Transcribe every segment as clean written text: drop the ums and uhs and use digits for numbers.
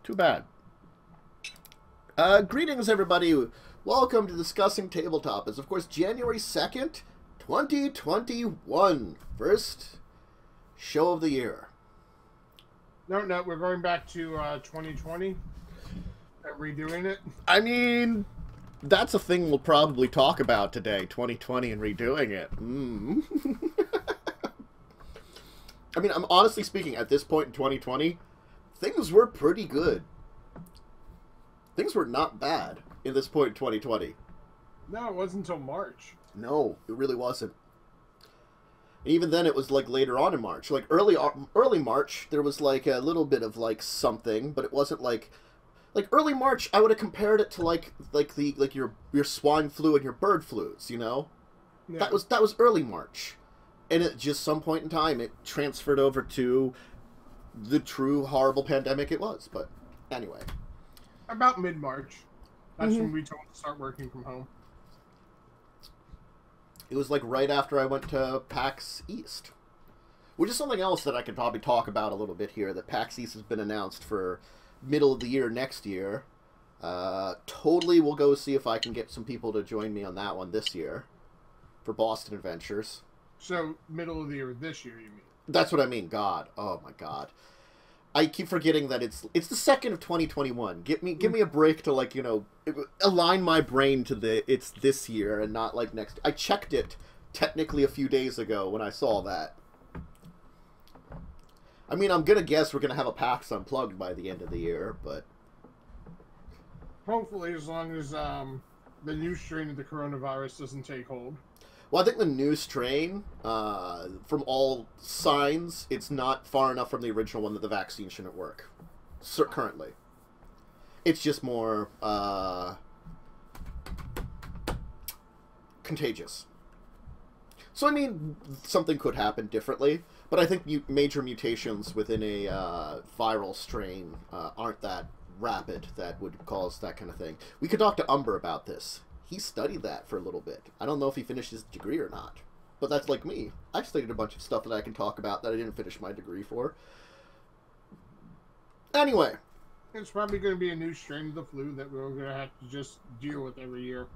Too bad. Greetings, everybody. Welcome to Discussing Tabletop. It's, of course, January 2nd, 2021. First show of the year. No, we're going back to 2020 and redoing it. I mean, that's a thing we'll probably talk about today, 2020 and redoing it. I mean, I'm honestly speaking, at this point in 2020, things were pretty good. Things were not bad in this point in 2020. No, it wasn't until March. No, it really wasn't. And even then, it was like later on in March. Like early March, there was like a little bit of like something, but it wasn't like early March. I would have compared it to like your swine flu and your bird flus. You know, Yeah. that was early March, and at just some point in time, it transferred over to the true horrible pandemic it was. But anyway. About mid-March. That's when we told to start working from home. It was like right after I went to PAX East. Which is something else that I could probably talk about a little bit here. That PAX East has been announced for middle of the year next year. Totally will go see if I can get some people to join me on that one this year. For Boston Adventures. So, middle of the year this year, you mean? That's what I mean. God. Oh my God. I keep forgetting that it's the 2nd of 2021. Give me a break to, like, you know, align my brain to it's this year and not like next. I checked it technically a few days ago when I saw that. I mean, I'm gonna guess we're gonna have a PAX Unplugged by the end of the year, but Hopefully, as long as the new strain of the coronavirus doesn't take hold. well, I think the new strain, from all signs, it's not far enough from the original one that the vaccine shouldn't work. Currently. It's just more, contagious. So, I mean, something could happen differently, but I think major mutations within a viral strain aren't that rapid that would cause that kind of thing. We could talk to Umber about this. He studied that for a little bit. I don't know if he finished his degree or not. But that's like me. I studied a bunch of stuff that I can talk about that I didn't finish my degree for. Anyway. It's probably going to be a new strain of the flu that we're going to have to just deal with every year.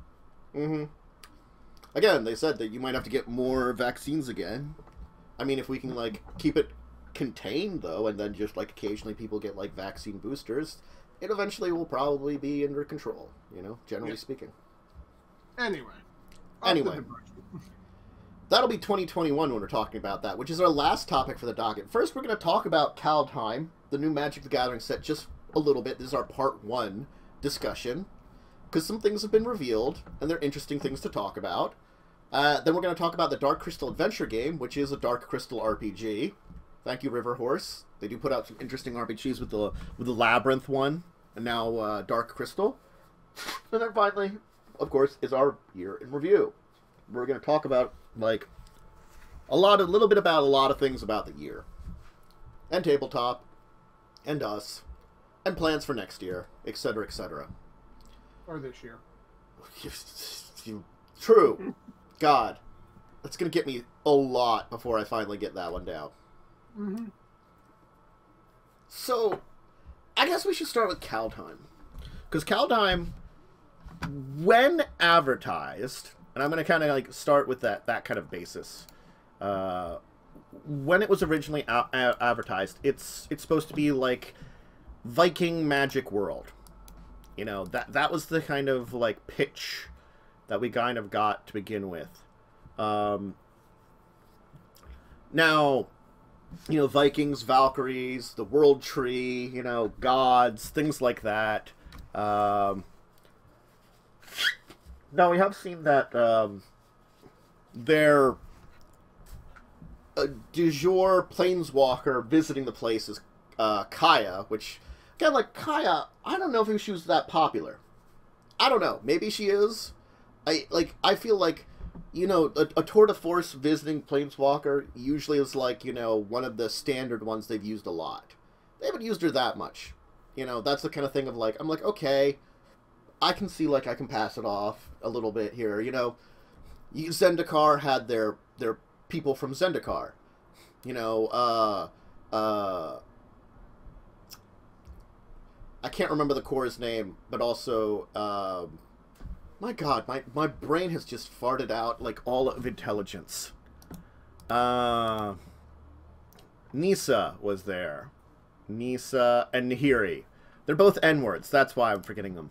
Again, they said that you might have to get more vaccines again. I mean, if we can, like, keep it contained, though, and then just, like, occasionally people get, like, vaccine boosters, it eventually will probably be under control, you know, generally speaking. Anyway. That'll be 2021 when we're talking about that, which is our last topic for the docket. First, we're going to talk about Kaldheim, the new Magic the Gathering set, just a little bit. This is our part 1 discussion, because some things have been revealed, and they're interesting things to talk about. Then we're going to talk about the Dark Crystal Adventure game, which is a Dark Crystal RPG. Thank you, River Horse. They do put out some interesting RPGs with the Labyrinth one, and now Dark Crystal. And then finally, of course, is our year in review. We're going to talk about, like, a little bit about a lot of things about the year. And tabletop. And us. And plans for next year. Etc., etc. Or this year. True. God. That's going to get me a lot before I finally get that one down. So, I guess we should start with Kaldheim. Because Kaldheim, when advertised, and I'm going to kind of like start with that kind of basis. When it was originally advertised, it's supposed to be like Viking Magic World. You know, that was the kind of like pitch that we kind of got to begin with. Now, you know, Vikings, Valkyries, the World Tree, you know, gods, things like that. Now, we have seen that their du jour planeswalker visiting the place is Kaya, which, again, like, Kaya, I don't know if she was that popular. I don't know. Maybe she is. I feel like, you know, a tour de force visiting planeswalker usually is like, you know, one of the standard ones they've used a lot. They haven't used her that much. You know, that's the kind of thing of like, I'm like, okay, I can see, like, I can pass it off a little bit here. You know, Zendikar had their people from Zendikar. You know, I can't remember the core's name, but also, my god, my brain has just farted out, like, all of intelligence. Nisa was there. Nisa and Nahiri. They're both N-words, that's why I'm forgetting them.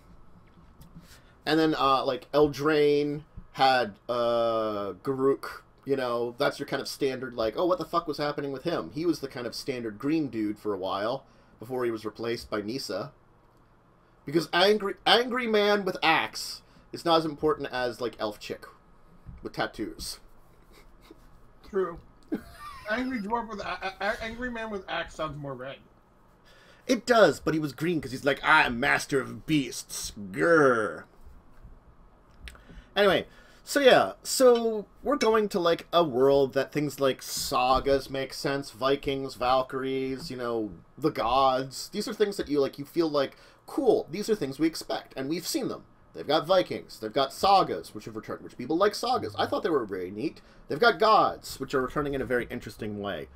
And then, like, Eldraine had, Garuk, you know, that's your kind of standard, like, oh, what the fuck was happening with him? He was the kind of standard green dude for a while, before he was replaced by Nisa. Because angry man with axe is not as important as, like, elf chick with tattoos. True. Angry dwarf with angry man with axe sounds more red. It does, but he was green because he's like, I'm master of beasts. Grr. Anyway, so yeah, so we're going to, like, a world that things like sagas make sense, Vikings, Valkyries, you know, the gods. These are things that you, like, you feel like, cool, these are things we expect, and we've seen them. They've got Vikings, they've got sagas, which have returned, which people like sagas. I thought they were very neat. They've got gods, which are returning in a very interesting way.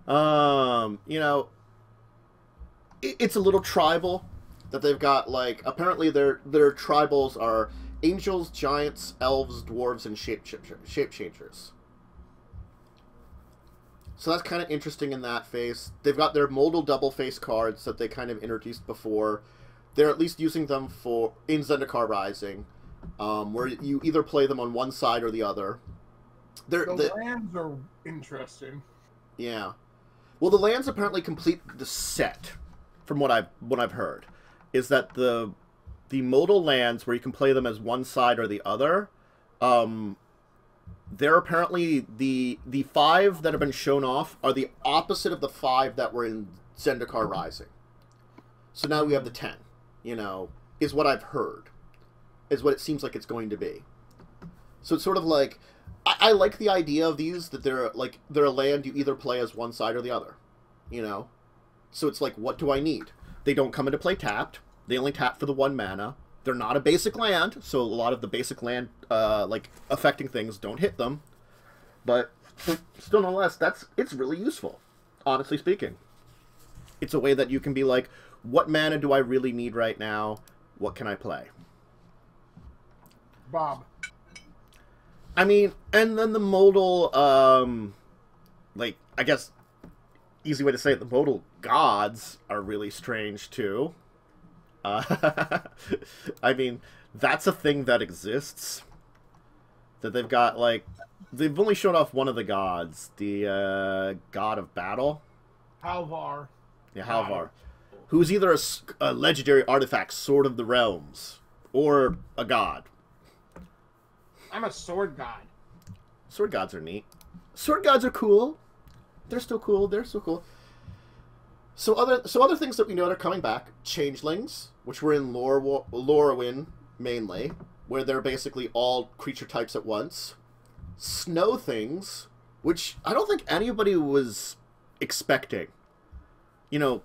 You know, it's a little tribal that they've got, like, apparently their tribals are angels, giants, elves, dwarves, and shape changers. So that's kind of interesting in that phase. They've got their modal double face cards that they kind of introduced before. They're at least using them for in Zendikar Rising, where you either play them on one side or the other. The lands are interesting. Yeah. Well, the lands apparently complete the set, from what I've heard, is that the modal lands where you can play them as one side or the other, they're apparently the 5 that have been shown off are the opposite of the 5 that were in Zendikar Rising. So now we have the 10, you know, is what I've heard, is what it seems like it's going to be. So it's sort of like, I like the idea of these, that they're a land you either play as one side or the other, you know? So it's like, what do I need? They don't come into play tapped. They only tap for the 1 mana. They're not a basic land, so a lot of the basic land, like, affecting things don't hit them. But still, nonetheless, it's really useful, honestly speaking. It's a way that you can be like, what mana do I really need right now? What can I play? Bob. I mean, and then the modal, like, I guess, easy way to say it, the modal gods are really strange, too. I mean, that's a thing that exists. That they've got, like, they've only shown off one of the gods, the, god of battle. Halvar. Yeah, Halvar. Who's either a legendary artifact, Sword of the Realms, or a god. I'm a sword god. Sword gods are neat. Sword gods are cool. They're still cool. They're still cool. So other things that we know are coming back. Changelings, which were in Lorwyn mainly, where they're basically all creature types at once. Snow things, which I don't think anybody was expecting. You know,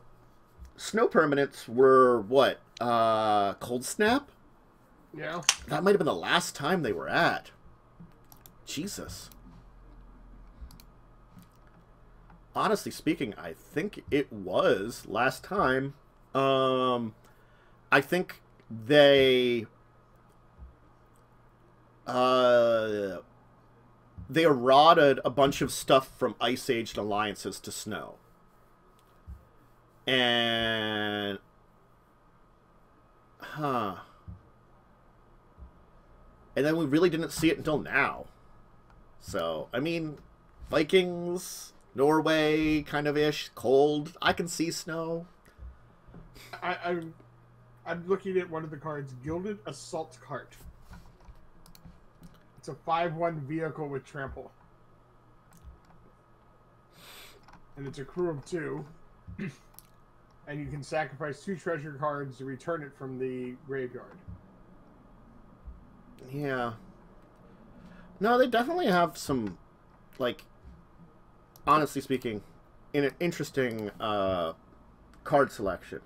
snow permanents were what? Cold Snap? Yeah. That might have been the last time they were at. Jesus. Honestly speaking, I think it was last time. I think they eroded a bunch of stuff from Ice Age and Alliances to Snow. And and then we really didn't see it until now. So, I mean, Vikings, Norway, kind of ish, cold. I can see snow. I'm looking at one of the cards, Gilded Assault Cart. It's a 5/1 vehicle with trample. And it's a crew of 2. And you can sacrifice 2 treasure cards to return it from the graveyard. Yeah. No, they definitely have some, like, honestly speaking, in an interesting card selection.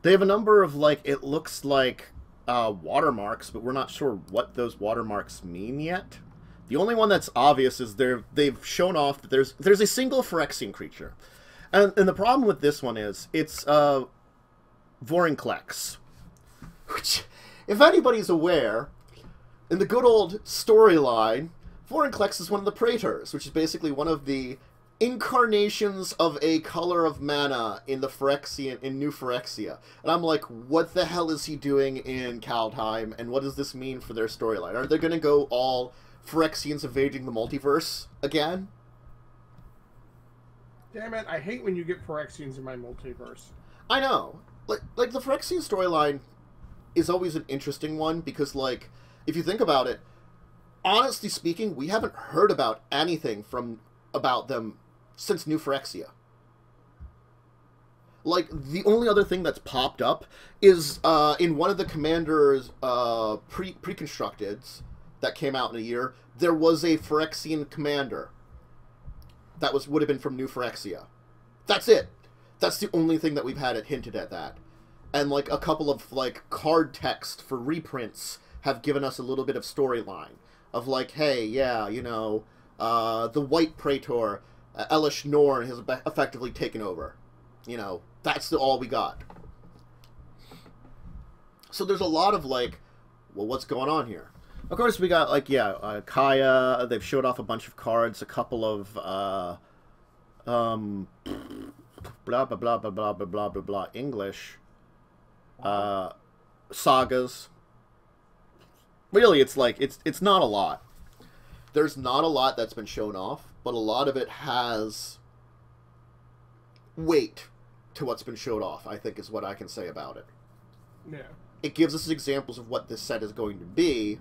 They have a number of, like, it looks like watermarks, but we're not sure what those watermarks mean yet. The only one that's obvious is they've shown off that there's a single Phyrexian creature. And the problem with this one is, it's Vorinclex. Which, if anybody's aware, in the good old storyline, Vorinclex is one of the Praetors, which is basically one of the incarnations of a color of mana in the Phyrexian, in New Phyrexia. And I'm like, what the hell is he doing in Kaldheim, and what does this mean for their storyline? Are they going to go all Phyrexians evading the multiverse again? Damn it, I hate when you get Phyrexians in my multiverse. I know. Like the Phyrexian storyline is always an interesting one, because, like, if you think about it, honestly speaking, we haven't heard about anything about them since New Phyrexia. Like, the only other thing that's popped up is in one of the Commander's pre-constructeds that came out in a year, there was a Phyrexian commander that would have been from New Phyrexia. That's it. That's the only thing that we've had it hinted at that. And, like, a couple of, like, card text for reprints have given us a little bit of storyline of, like, hey, yeah, you know, the White Praetor, Elish Norn, has effectively taken over. You know, that's all we got. So there's a lot of, like, well, what's going on here? Of course, we got, like, yeah, Kaya. They've showed off a bunch of cards, a couple of, blah, blah, blah, blah, blah, blah, blah, blah, blah, English, sagas. Really, it's like, it's not a lot. There's not a lot that's been shown off, but a lot of it has weight to what's been showed off, I think is what I can say about it. Yeah. It gives us examples of what this set is going to be.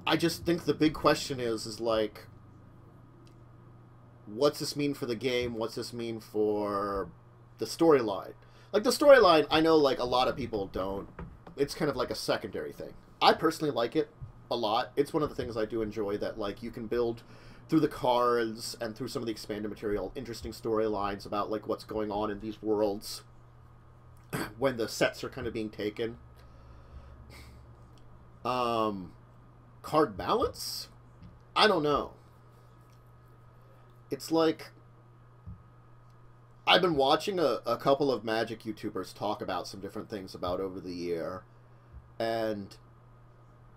I just think the big question is like, what's this mean for the game? What's this mean for the storyline? Like, the storyline, I know, like, a lot of people don't. It's kind of like a secondary thing. I personally like it a lot. It's one of the things I do enjoy, that, like, you can build through the cards and through some of the expanded material interesting storylines about, like, what's going on in these worlds when the sets are kind of being taken. Card balance? I don't know. It's like, I've been watching a couple of Magic YouTubers talk about some different things about over the year, and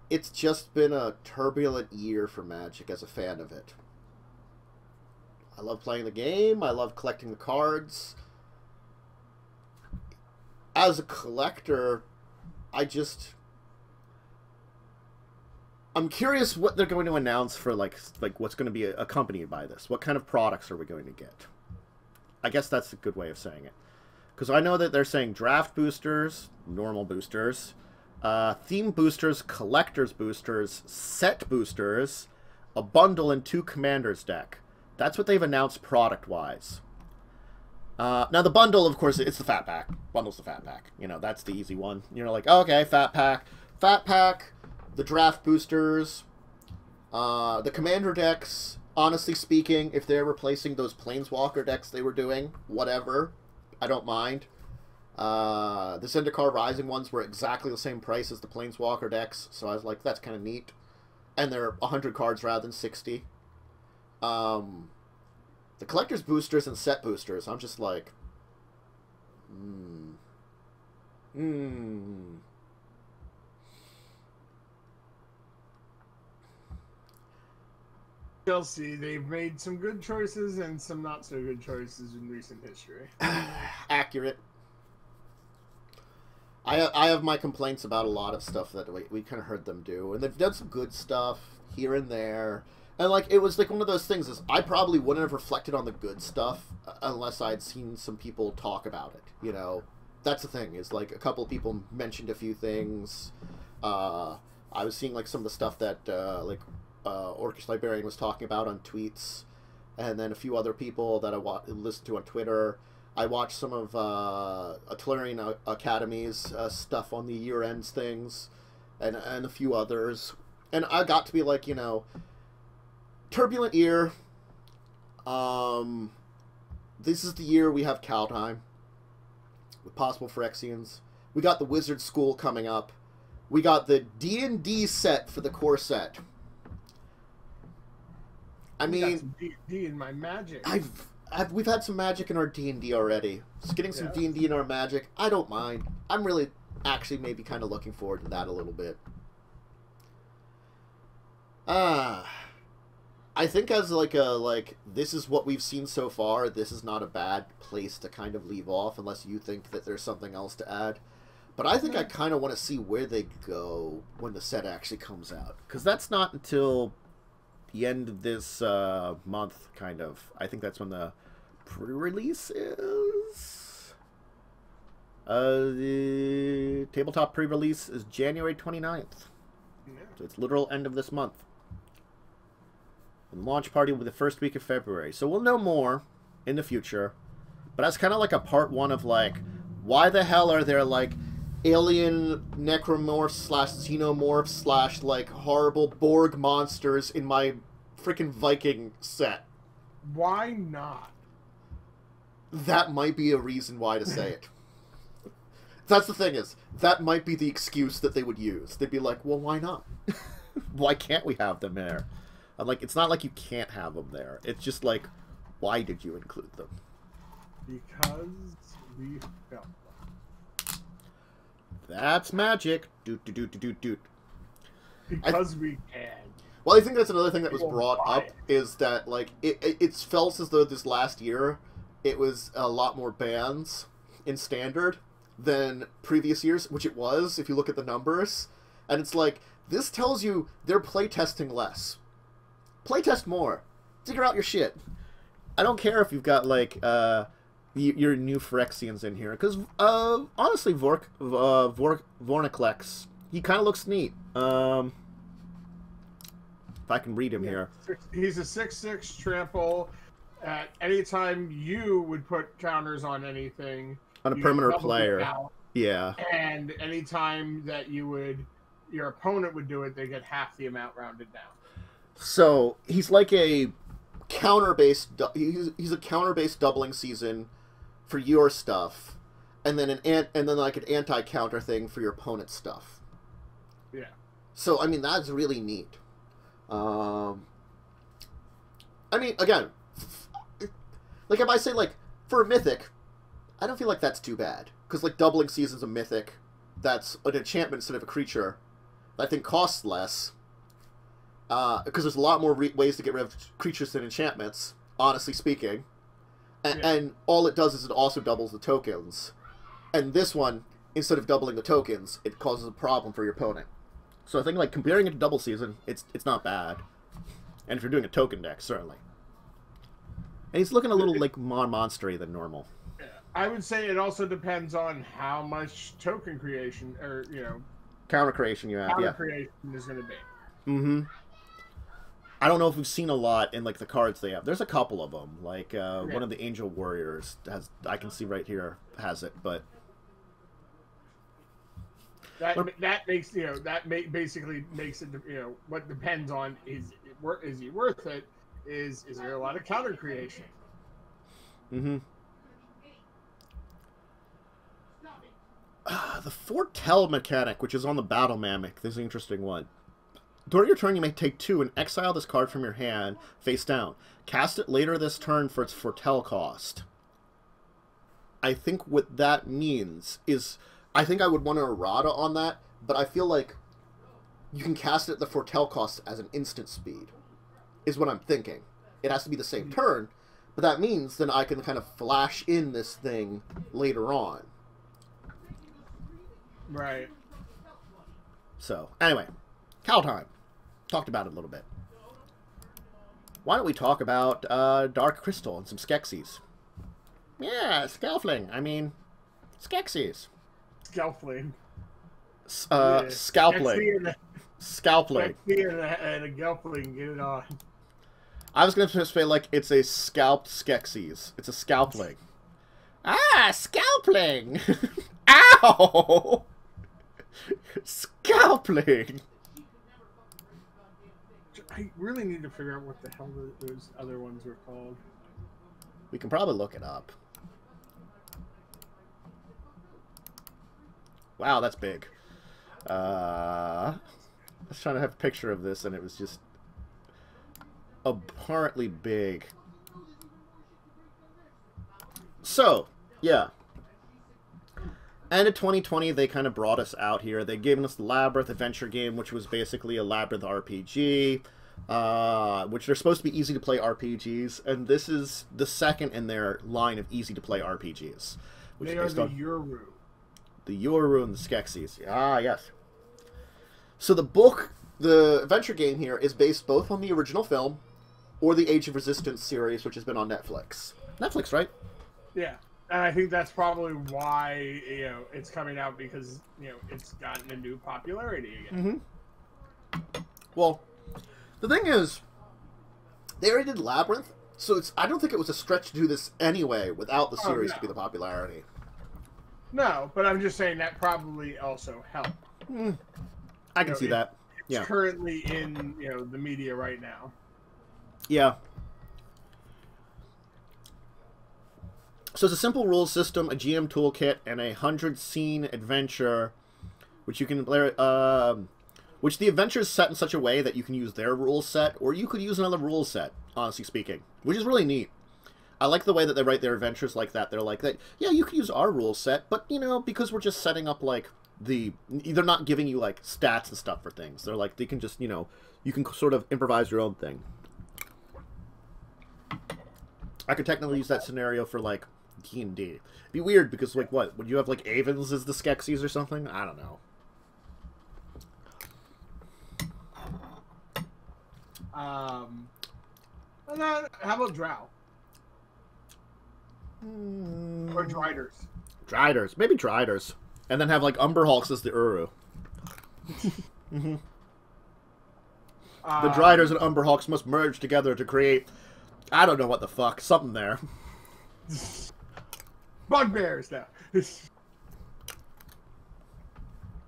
it's just been a turbulent year for Magic as a fan of it. I love playing the game. I love collecting the cards. As a collector, I'm curious what they're going to announce for, like what's going to be accompanied by this. What kind of products are we going to get? I guess that's a good way of saying it. Because I know that they're saying draft boosters, normal boosters, theme boosters, collector's boosters, set boosters, a bundle, and 2 commanders deck. That's what they've announced product-wise. Now, the bundle, of course, it's the fat pack. Bundle's the fat pack. You know, that's the easy one. You're like, oh, okay, fat pack. Fat pack, the draft boosters, the commander decks. Honestly speaking, if they're replacing those Planeswalker decks they were doing, whatever, I don't mind. The Zendikar Rising ones were exactly the same price as the Planeswalker decks, so I was like, that's kind of neat. And they're 100 cards rather than 60. The collector's boosters and set boosters, I'm just like, Chelsea, they've made some good choices and some not so good choices in recent history. Accurate. I have my complaints about a lot of stuff that we kind of heard them do, and they've done some good stuff here and there. And, like, it was, like, one of those things is I probably wouldn't have reflected on the good stuff unless I'd seen some people talk about it, you know? That's the thing, is, like, a couple of people mentioned a few things. I was seeing, like, some of the stuff that, Orcish Librarian was talking about on tweets, and then a few other people that I listened to on Twitter. I watched some of Tolarian Academy's stuff on the year-ends things, and a few others. And I got to be like, you know, turbulent year. This is the year we have Kaldheim with possible Phyrexians. We got the Wizard School coming up. We got the D&D set for the core set. I mean, got some D&D in my Magic. we've had some magic in our D&D already. Just getting some D&D in our magic, I don't mind. I'm really actually maybe kind of looking forward to that a little bit. I think as this is what we've seen so far, this is not a bad place to kind of leave off, unless you think that there's something else to add. But I think I kind of want to see where they go when the set actually comes out. Because that's not until the end of this month, kind of. I think that's when the pre-release is. The tabletop pre-release is January 29th. Yeah. So it's literal end of this month. And launch party will be the first week of February. So we'll know more in the future. But that's kind of like a part one of, like, why the hell are there, like, alien necromorphs slash xenomorphs slash, like, horrible Borg monsters in my freaking Viking set? Why not? That might be a reason why to say it. That's the thing is, that might be the excuse that they would use. They'd be like, well, why not? Why can't we have them there? I'm like, it's not like you can't have them there. It's just like, why did you include them? Because we felt them. That's magic. Doot, doot, doot, doot, doot. Because we can. Well, I think that's another thing that was brought up, is that, like, it felt as though this last year, it was a lot more bans in Standard than previous years, which it was, if you look at the numbers. And it's like, this tells you they're playtesting less. Playtest more. Figure out your shit. I don't care if you've got, like, your new phyrexians in here. Because, honestly, Vorniclex, he kind of looks neat. If I can read him here. He's a 6/6 trample. At any time you would put counters on anything. On a permanent player. Yeah. And anytime that your opponent would do it, they get half the amount rounded down. So he's like a counter-based. He's a counter-based doubling season for your stuff, and then like an anti-counter thing for your opponent's stuff. Yeah. So I mean that's really neat. I mean, again, like if I say like for a mythic, I don't feel like that's too bad because like doubling season's a mythic, that's an enchantment instead of a creature. That I think costs less. Because there's a lot more ways to get rid of creatures than enchantments, honestly speaking. And all it does is it also doubles the tokens. And this one, instead of doubling the tokens, it causes a problem for your opponent. So I think, like, comparing it to double season, it's not bad. And if you're doing a token deck, certainly. And he's looking a little, like, more monstery than normal. I would say it also depends on how much token creation, or, counter creation you have, counter creation is going to be. Mm-hmm. I don't know if we've seen a lot in, like, the cards they have. There's a couple of them. Like, one of the Angel Warriors has, I can see right here, has it, but... That makes, basically makes it, what depends on is he worth it, is there a lot of counter creation? Mm-hmm. The foretell mechanic, which is on the battle mimic, this is an interesting one. During your turn, you may take 2 and exile this card from your hand, face down. Cast it later this turn for its foretell cost. I think what that means is... I think I would want an errata on that, but I feel like you can cast it at the foretell cost as an instant speed, is what I'm thinking. It has to be the same turn, but that means then I can kind of flash in this thing later on. Right. So, anyway, Kaldheim. Talked about it a little bit. Why don't we talk about Dark Crystal and some Skeksis? Yeah, Scalfling. I mean, Skeksis. Scalfling. Scalpling. Scalpling. And a Gelfling, get it on. I was going to say, like, it's a scalped Skeksis. It's a Scalpling. Ah, Scalpling! Ow! Scalpling! I really need to figure out what the hell those other ones were called. We can probably look it up. Wow, that's big. I was trying to have a picture of this, and it was just abhorrently big. So, yeah. End of 2020, they kind of brought us out here. They'd given us the Labyrinth adventure game, which was basically a Labyrinth RPG, which are supposed to be easy-to-play RPGs, and this is the second in their line of easy-to-play RPGs. Which they are the Yoru. The Yoru and the Skeksis. Ah, yes. So the adventure game here, is based both on the original film or the Age of Resistance series, which has been on Netflix. Netflix, right? Yeah. And I think that's probably why, it's coming out, because, it's gotten a new popularity again. Mm-hmm. Well, the thing is, they already did Labyrinth, so I don't think it was a stretch to do this anyway without the series to be the popularity. No, but I'm just saying that probably also helped. I can see that. It's currently in, the media right now. Yeah. So it's a simple rules system, a GM toolkit, and a 100-scene adventure, which you can which the adventure is set in such a way that you can use their rule set, or you could use another rule set, honestly speaking, which is really neat. I like the way that they write their adventures like that. They're like, yeah, you could use our rule set, but, because we're just setting up, like, they're not giving you, like, stats and stuff for things. They're like, they can just, you can sort of improvise your own thing. I could technically use that scenario for, like, D&D. It'd be weird because, like, what? Would you have, like, Avens as the Skeksis or something? I don't know. How about Drow? Or Driders? Driders. Maybe Driders. And then have, like, Umberhulks as the Uru. Mm-hmm. The Driders and Umberhulks must merge together to create... I don't know what the fuck. Something there. Bugbears now.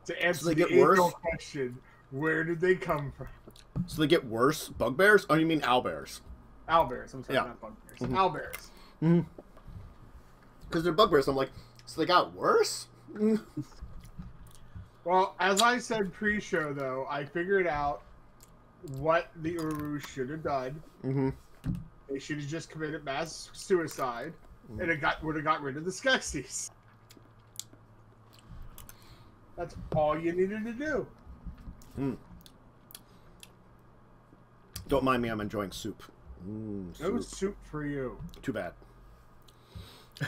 To answer the age-old question, where did they come from? So they get worse? Bugbears? Oh, you mean owlbears? Owlbears. I'm sorry, not bugbears. Mm-hmm. Owlbears. Mm-hmm. Because they're bugbears. I'm like, so they got worse? Well, as I said pre-show, though, I figured out what the Uru should have done. Mm-hmm. They should have just committed mass suicide, and it would have got rid of the Skeksis. That's all you needed to do. Don't mind me, I'm enjoying soup. No soup for you. Too bad.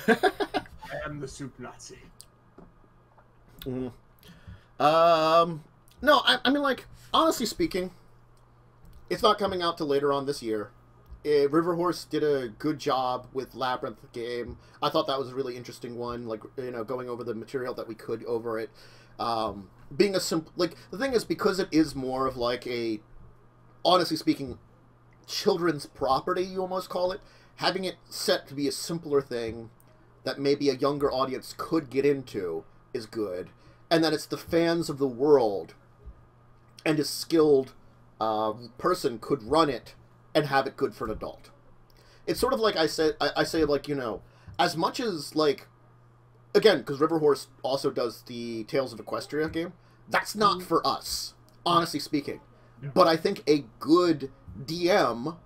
I am the soup Nazi. No, I mean, like, honestly speaking, it's not coming out till later on this year. Riverhorse did a good job with Labyrinth game. I thought that was a really interesting one, like, going over the material that we could over it. Being a simple, like, the thing is, because it is more of, like, a, honestly speaking, children's property, you almost call it, having it set to be a simpler thing that maybe a younger audience could get into is good. And that it's the fans of the world and a skilled person could run it and have it good for an adult. It's sort of like I say, like, as much as, like, again, because Riverhorse also does the Tales of Equestria game, that's not for us, honestly speaking. Yeah. But I think a good DM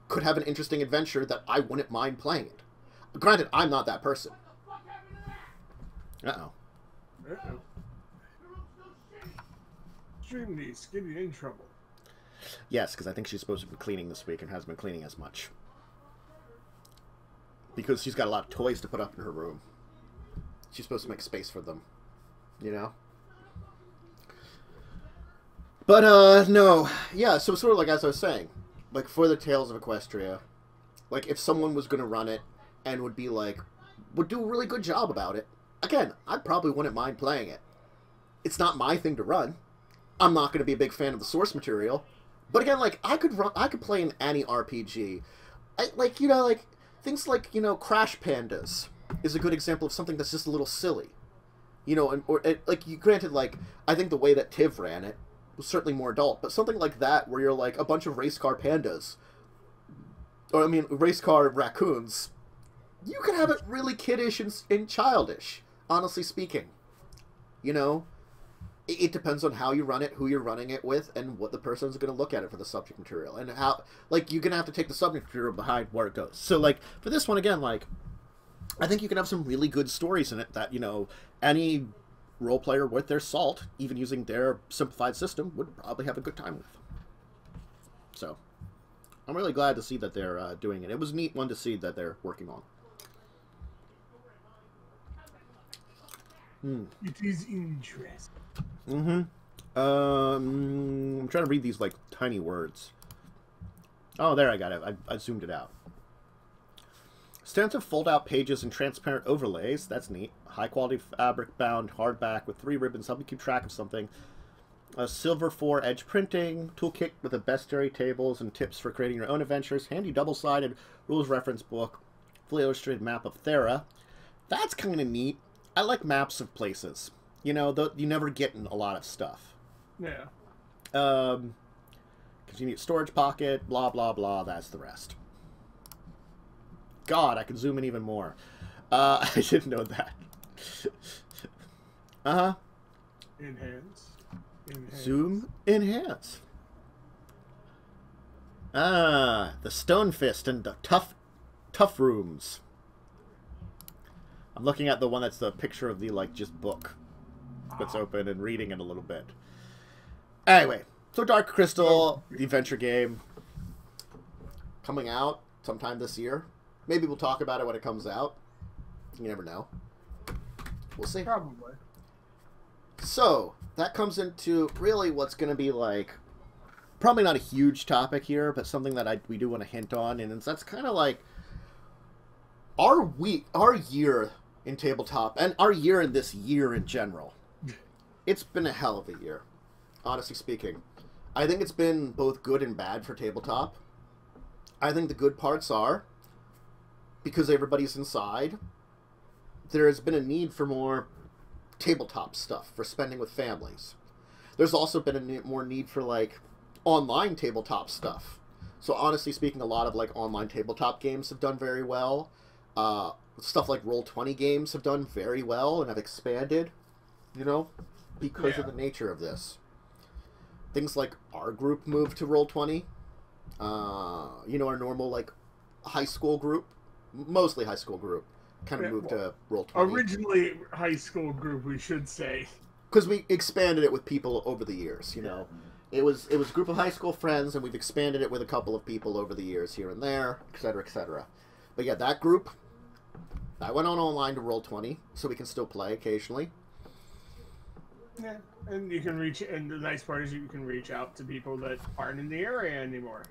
could have an interesting adventure that I wouldn't mind playing it. Granted, I'm not that person. Uh-oh. Uh-oh. Streamy's getting in trouble. Yes, because I think she's supposed to be cleaning this week and hasn't been cleaning as much. Because she's got a lot of toys to put up in her room. She's supposed to make space for them. But, no. Yeah, so sort of like as I was saying, like, for the Tales of Equestria, like, if someone was going to run it and would be like, would do a really good job about it, again, I probably wouldn't mind playing it. It's not my thing to run. I'm not going to be a big fan of the source material. But again, like, I could play in any RPG. Things like, Crash Pandas is a good example of something that's just a little silly. Granted, like, I think the way that Tiv ran it was certainly more adult, but something like that where you're like a bunch of race car pandas, or, race car raccoons, you can have it really kiddish and childish, honestly speaking. It depends on how you run it, who you're running it with, and what the person's going to look at it for the subject material. And how, like, you're going to have to take the subject material behind where it goes. So, like, for this one, again, like, I think you can have some really good stories in it that, you know, any role player worth their salt, even using their simplified system, would probably have a good time with. So, I'm really glad to see that they're doing it. It was a neat one to see that they're working on. It is interesting. I'm trying to read these, like, tiny words. Oh, there, I got it. I zoomed it out. Extensive fold-out pages and transparent overlays. That's neat. High-quality fabric-bound hardback with 3 ribbons help you keep track of something. A silver 4-edge printing. Toolkit with the bestiary tables and tips for creating your own adventures. Handy double-sided rules reference book. Fully illustrated map of Thera. That's kind of neat. I like maps of places. You know, you never get in a lot of stuff. Yeah. Convenient storage pocket, blah, blah, blah. That's the rest. God, I can zoom in even more. I didn't know that. Uh-huh. Enhance. Zoom, enhance. Ah, the Stone Fist and the Tough Rooms. I'm looking at the one that's the picture of the, like, just book that's open and reading it a little bit. Anyway, so Dark Crystal, the adventure game, coming out sometime this year. Maybe we'll talk about it when it comes out. You never know. We'll see. Probably. So, that comes into really what's going to be, like, probably not a huge topic here, but something that we do want to hint on, and that's kind of like our year in tabletop, and our year in this year in general. It's been a hell of a year, honestly speaking. I think it's been both good and bad for tabletop. I think the good parts are, because everybody's inside, there has been a need for more tabletop stuff for spending with families. There's also been a more need for, like, online tabletop stuff. So honestly speaking, a lot of, like, online tabletop games have done very well. Stuff like Roll20 games have done very well and have expanded, you know, because of the nature of this. Things like our group moved to Roll20. You know, our normal, like, high school group, mostly high school group, kind of moved to Roll20. Originally high school group, we should say. Because we expanded it with people over the years, you know. It was a group of high school friends, and we've expanded it with a couple of people over the years here and there, etc., etc. But yeah, that group, I went on online to Roll20, so we can still play occasionally. Yeah, and you can reach, and the nice part is you can reach out to people that aren't in the area anymore.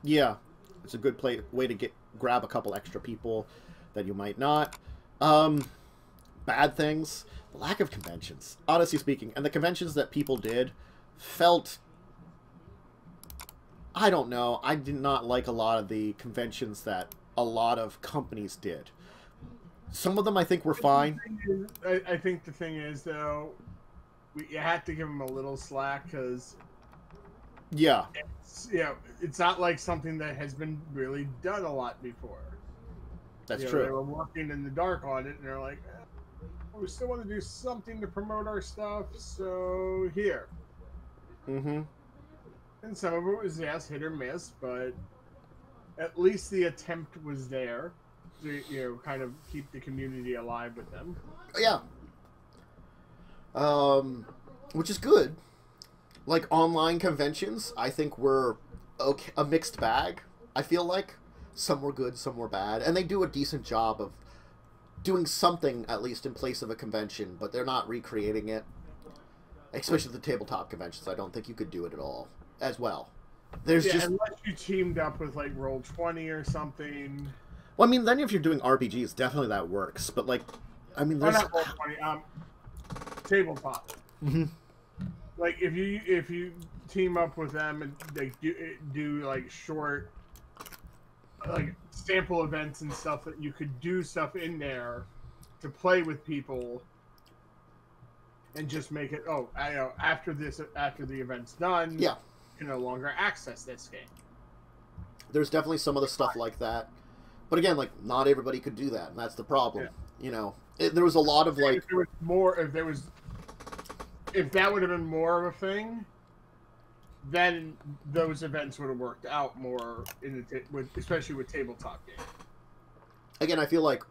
Yeah, it's a good way to grab a couple extra people that you might not. Bad things, the lack of conventions, honestly speaking, and the conventions that people did felt, I don't know, I did not like a lot of the conventions that a lot of companies did. Some of them I think were fine. I think the thing is, though, you have to give them a little slack, because it's not like something that has been really done a lot before. That's true. They were working in the dark on it, and they're like, we still want to do something to promote our stuff, so here. Mm-hmm. And some of it was, yes, hit or miss, but at least the attempt was there to, you know, kind of keep the community alive with them. Yeah. Which is good. Like, online conventions, I think were okay, a mixed bag, I feel like. Some were good, some were bad. And they do a decent job of doing something, at least, in place of a convention, but they're not recreating it. Especially the tabletop conventions. I don't think you could do it at all as well. There's just, unless you teamed up with, like, Roll20 or something. Well, I mean, then if you're doing RPGs, definitely that works. But, like, I mean, there's... not Roll20, tabletop. Mm-hmm. Like, if you team up with them and they do like short, like, sample events and stuff, that you could do stuff in there to play with people and just make it, oh, I know, after the event's done, you can no longer access this game. There's definitely some of the stuff like that. But again, like, not everybody could do that, and that's the problem. Yeah. You know, there was a lot of, like... If that would have been more of a thing, then those events would have worked out more, especially with tabletop games. Again, I feel like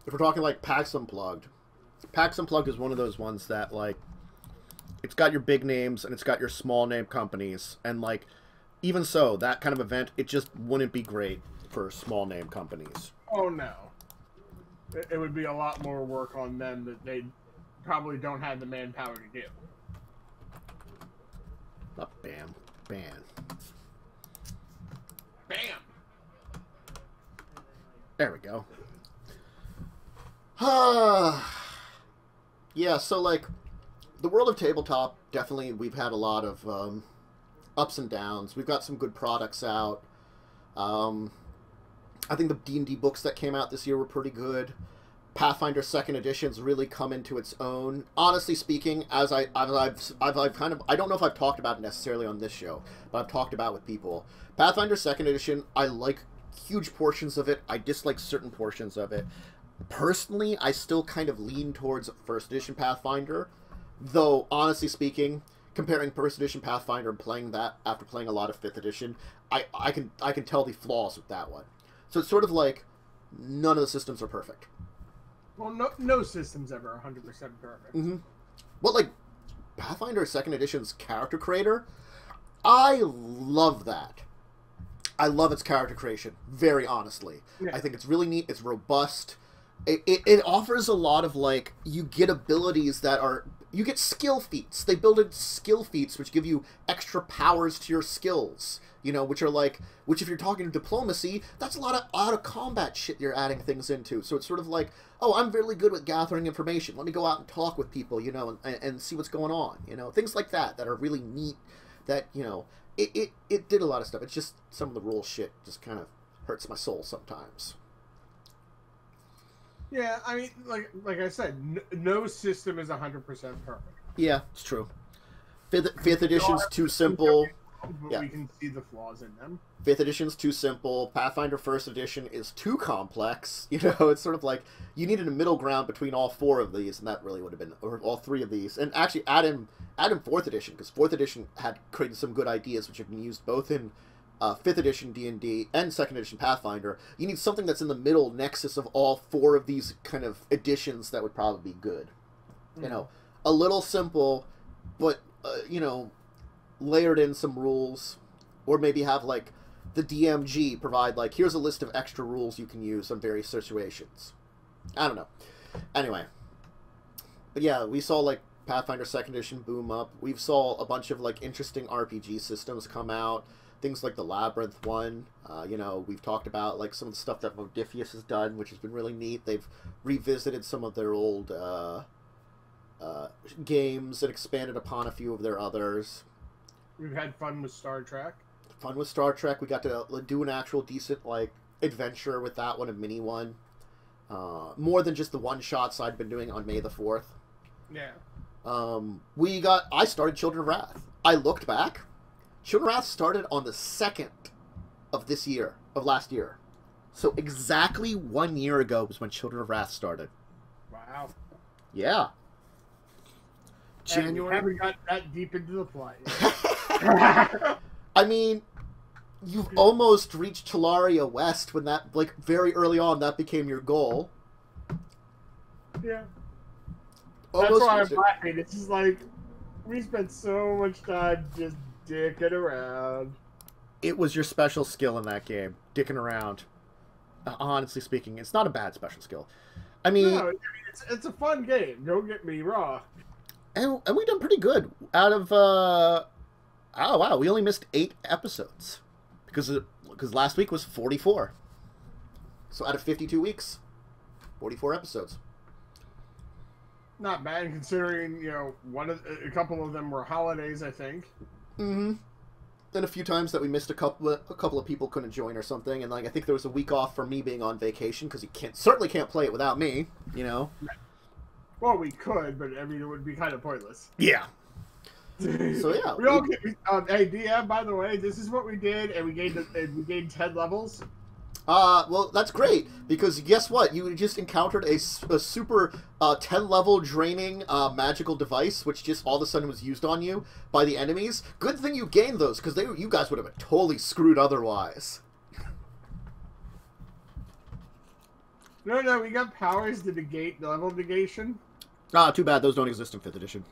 if we're talking like PAX Unplugged, PAX Unplugged is one of those ones that, like, it's got your big names and it's got your small name companies, and, like, even so, that kind of event, it just wouldn't be great for small name companies. Oh, no. It would be a lot more work on them that they probably don't have the manpower to do. Oh, bam. Bam. Bam! There we go. Yeah, so, like, the world of tabletop, definitely, we've had a lot of ups and downs. We've got some good products out. I think the D&D books that came out this year were pretty good. Pathfinder 2nd Edition's really come into its own. Honestly speaking, as I've kind of, I don't know if I've talked about it necessarily on this show, but I've talked about it with people. Pathfinder 2nd Edition, I like huge portions of it. I dislike certain portions of it. Personally, I still kind of lean towards 1st Edition Pathfinder, though, honestly speaking, comparing 1st Edition Pathfinder and playing that after playing a lot of 5th Edition, I can tell the flaws with that one. So it's sort of like, none of the systems are perfect. Well, no system's ever 100% perfect. Mm-hmm. But, like, Pathfinder 2nd Edition's character creator, I love that. I love its character creation, very honestly. Yeah. I think it's really neat. It's robust. It offers a lot of, like, you get abilities that are... You get skill feats. They build in skill feats which give you extra powers to your skills. You know, which are like... Which, if you're talking diplomacy, that's a lot of out-of-combat shit you're adding things into. So it's sort of like, oh, I'm really good with gathering information. Let me go out and talk with people, you know, and see what's going on. You know, things like that are really neat. That, you know... It did a lot of stuff. It's just some of the rule shit just kind of hurts my soul sometimes. Yeah, I mean, like I said, no system is 100% perfect. Yeah, it's true. Fifth edition's too simple. But yeah. We can see the flaws in them. 5th edition's too simple. Pathfinder 1st edition is too complex. You know, it's sort of like you needed a middle ground between all 4 of these, and that really would have been, or all 3 of these. And actually, add in 4th edition, because 4th edition had created some good ideas which have been used both in 5th edition D&D and 2nd edition Pathfinder. You need something that's in the middle nexus of all 4 of these kind of editions that would probably be good. Mm. You know, a little simple, but you know, layered in some rules, or maybe have, like, the DMG provide, like, here's a list of extra rules you can use on various situations. I don't know. Anyway. But yeah, we saw, like, Pathfinder 2nd Edition boom up. We've saw a bunch of, like, interesting RPG systems come out. Things like the Labyrinth one. You know, we've talked about, like, some of the stuff that Modiphius has done, which has been really neat. They've revisited some of their old games and expanded upon a few of their others. We've had fun with Star Trek. Fun with Star Trek. We got to do an actual decent, like, adventure with that one, a mini one. More than just the one-shots I'd been doing on May the 4th. Yeah. I started Children of Wrath. I looked back. Children of Wrath started on the 2nd of this year, of last year. So exactly 1 year ago was when Children of Wrath started. Wow. Yeah. January. And we haven't got that deep into the play. I mean, you've almost reached Talaria West when that, like, very early on, that became your goal. Yeah. Almost. That's why I'm laughing. It's just like, we spent so much time just dicking around. It was your special skill in that game, dicking around. Honestly speaking, it's not a bad special skill. I mean, no, it's a fun game. Don't get me wrong. And we've done pretty good. Out of, oh wow, we only missed 8 episodes. Because last week was 44. So out of 52 weeks, 44 episodes. Not bad considering, you know, a couple of them were holidays, I think. Mm-hmm. Then a few times that we missed a couple of people couldn't join or something, and, like, I think there was a week off for me being on vacation because you certainly can't play it without me, you know. Well, we could, but I mean, it would be kind of pointless. Yeah. So yeah. Hey, DM, by the way, this is what we did, and we gained 10 levels. Well, that's great, because guess what? You just encountered a super 10-level draining magical device, which just all of a sudden was used on you by the enemies. Good thing you gained those, because you guys would have been totally screwed otherwise. No, we got powers to negate level negation. Ah, too bad those don't exist in 5th edition.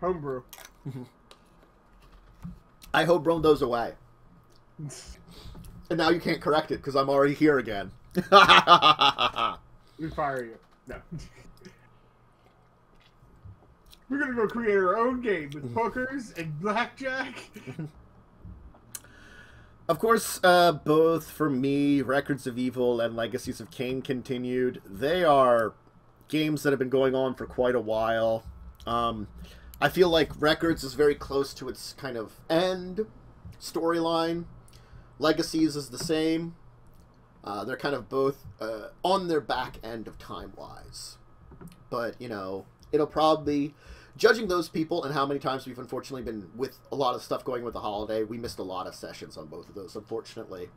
Homebrew. I homebrewed those away. And now you can't correct it, because I'm already here again. We fire you. No. We're gonna go create our own game with hookers and blackjack. Of course, both for me, Records of Evil and Legacies of Kain continued. They are games that have been going on for quite a while. I feel like Records is very close to its kind of end storyline. Legacies is the same. They're kind of both on their back end of time-wise. But, you know, it'll probably... Judging those people and how many times we've unfortunately been with a lot of stuff going with the holiday, we missed a lot of sessions on both of those, unfortunately.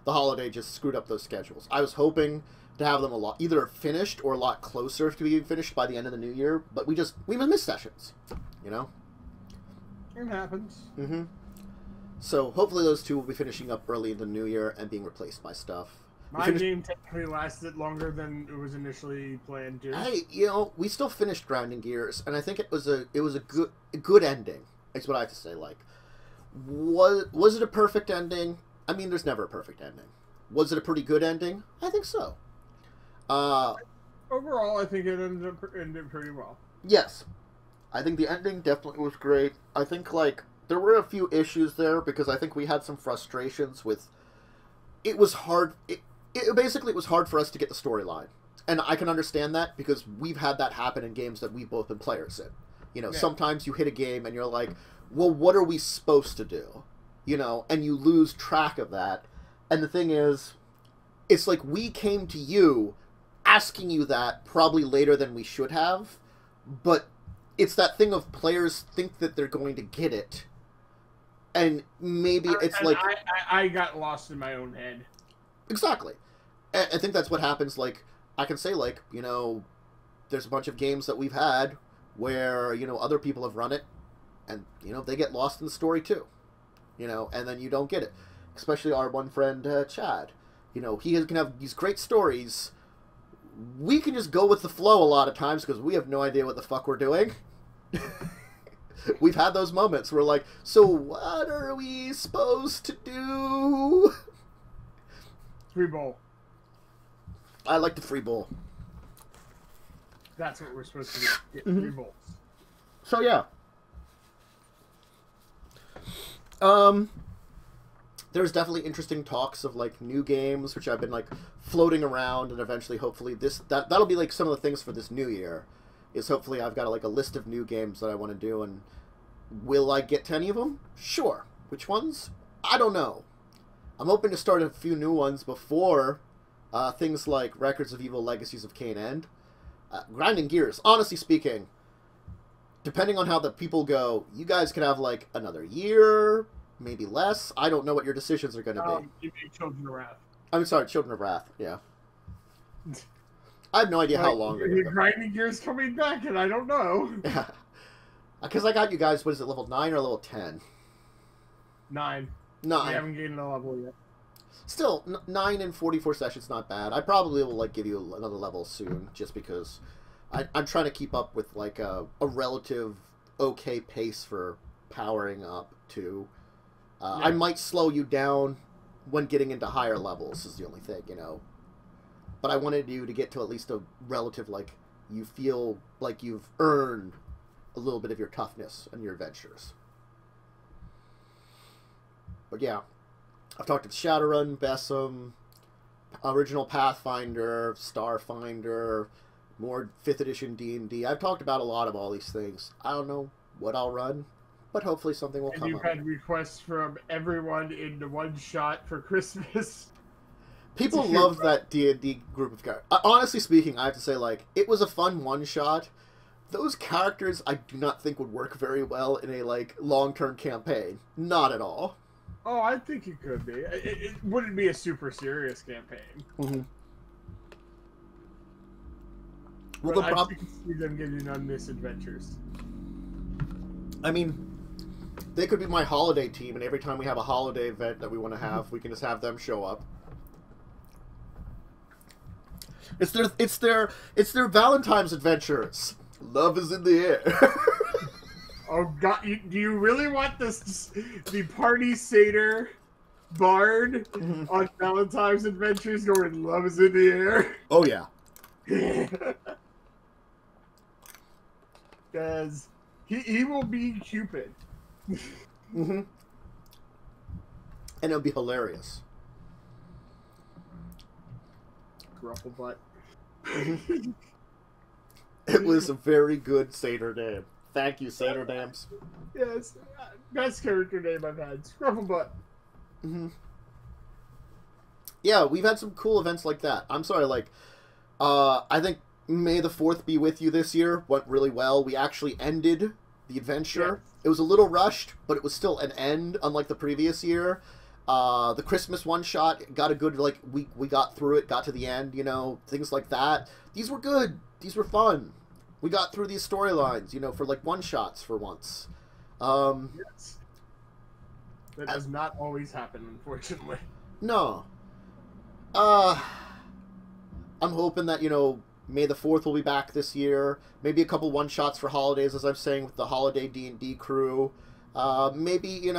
The holiday just screwed up those schedules. I was hoping to have them either finished or a lot closer to being finished by the end of the new year, but we missed sessions, you know? It happens. Mm-hmm. So hopefully those two will be finishing up early in the new year and being replaced by stuff. My game technically lasted longer than it was initially planned to. Hey, you know, we still finished Grinding Gears, and I think it was a good ending. That's what I have to say. Like, was it a perfect ending? I mean, there's never a perfect ending. Was it a pretty good ending? I think so. Overall, I think it ended pretty well. Yes, I think the ending definitely was great. I think like there were a few issues there because I think we had some frustrations with. It was hard. It was hard for us to get the storyline. And I can understand that because we've had that happen in games that we've both been players in. You know, sometimes you hit a game and you're like, well, what are we supposed to do? You know, and you lose track of that. And the thing is, it's like we came to you asking you that probably later than we should have. But it's that thing of players think that they're going to get it. And maybe it's like... I got lost in my own head. Exactly. I think that's what happens, like, I can say, like, you know, there's a bunch of games that we've had where, you know, other people have run it, and, you know, they get lost in the story, too. You know, and then you don't get it. Especially our one friend, Chad. You know, he can have these great stories. We can just go with the flow a lot of times because we have no idea what the fuck we're doing. We've had those moments where, like, so what are we supposed to do? Free bowl. I like the free bowl. That's what we're supposed to do. Get free bowls. So, yeah. There's definitely interesting talks of, like, new games, which I've been, like, floating around, and eventually, hopefully, that'll be, like, some of the things for this new year, is hopefully I've got, like, a list of new games that I want to do, and will I get to any of them? Sure. Which ones? I don't know. I'm hoping to start a few new ones before things like Records of Evil, Legacies of Kain end. Grinding Gears, honestly speaking, depending on how the people go, you guys could have, like, another year, maybe less. I don't know what your decisions are going to be. You mean Children of Wrath. I'm sorry, Children of Wrath, yeah. I have no idea how long. Your Grinding Gears coming back, and I don't know. Yeah. Because I got you guys, what is it, level 9 or level 10? 9. 9. We haven't gained a level yet. Still, 9 and 44 sessions, not bad. I probably will, like, give you another level soon, just because I'm trying to keep up with, like, a relative okay pace for powering up, too. I might slow you down when getting into higher levels, is the only thing, you know. But I wanted you to get to at least a relative, like, you feel like you've earned a little bit of your toughness and your adventures. But yeah, I've talked to Shadowrun, Besom, original Pathfinder, Starfinder, more 5th edition D&D. I've talked about a lot of all these things. I don't know what I'll run, but hopefully something will come up. You've had requests from everyone in the one shot for Christmas. People love that D&D group of characters. Honestly speaking, I have to say, like, it was a fun one-shot. Those characters I do not think would work very well in a, like, long-term campaign. Not at all. Oh, I think it could be. It wouldn't be a super serious campaign. Mm-hmm. Well, the problem... I can see them getting on misadventures. I mean, they could be my holiday team, and every time we have a holiday event that we want to have, we can just have them show up. It's their Valentine's adventures. Love is in the air. Oh God! Do you really want the party satyr bard on Valentine's adventures going "Love is in the air"? Oh yeah. Because he will be Cupid. And it'll be hilarious. Gruffle butt. It was a very good satyr name. Thank you, satyr names. Yes, best character name I've had. Scrufflebutt. Yeah, we've had some cool events like that. I'm sorry, I think May the 4th be with you this year went really well. We actually ended the adventure. Yes. It was a little rushed, but it was still an end, unlike the previous year. The Christmas one-shot got a good, we got through it, got to the end, things like that. These were good. These were fun. We got through these storylines, for, one-shots for once. Yes. That does not always happen, unfortunately. No. I'm hoping that, May the 4th will be back this year. Maybe a couple one-shots for holidays, as I'm saying, with the holiday D&D crew. Maybe,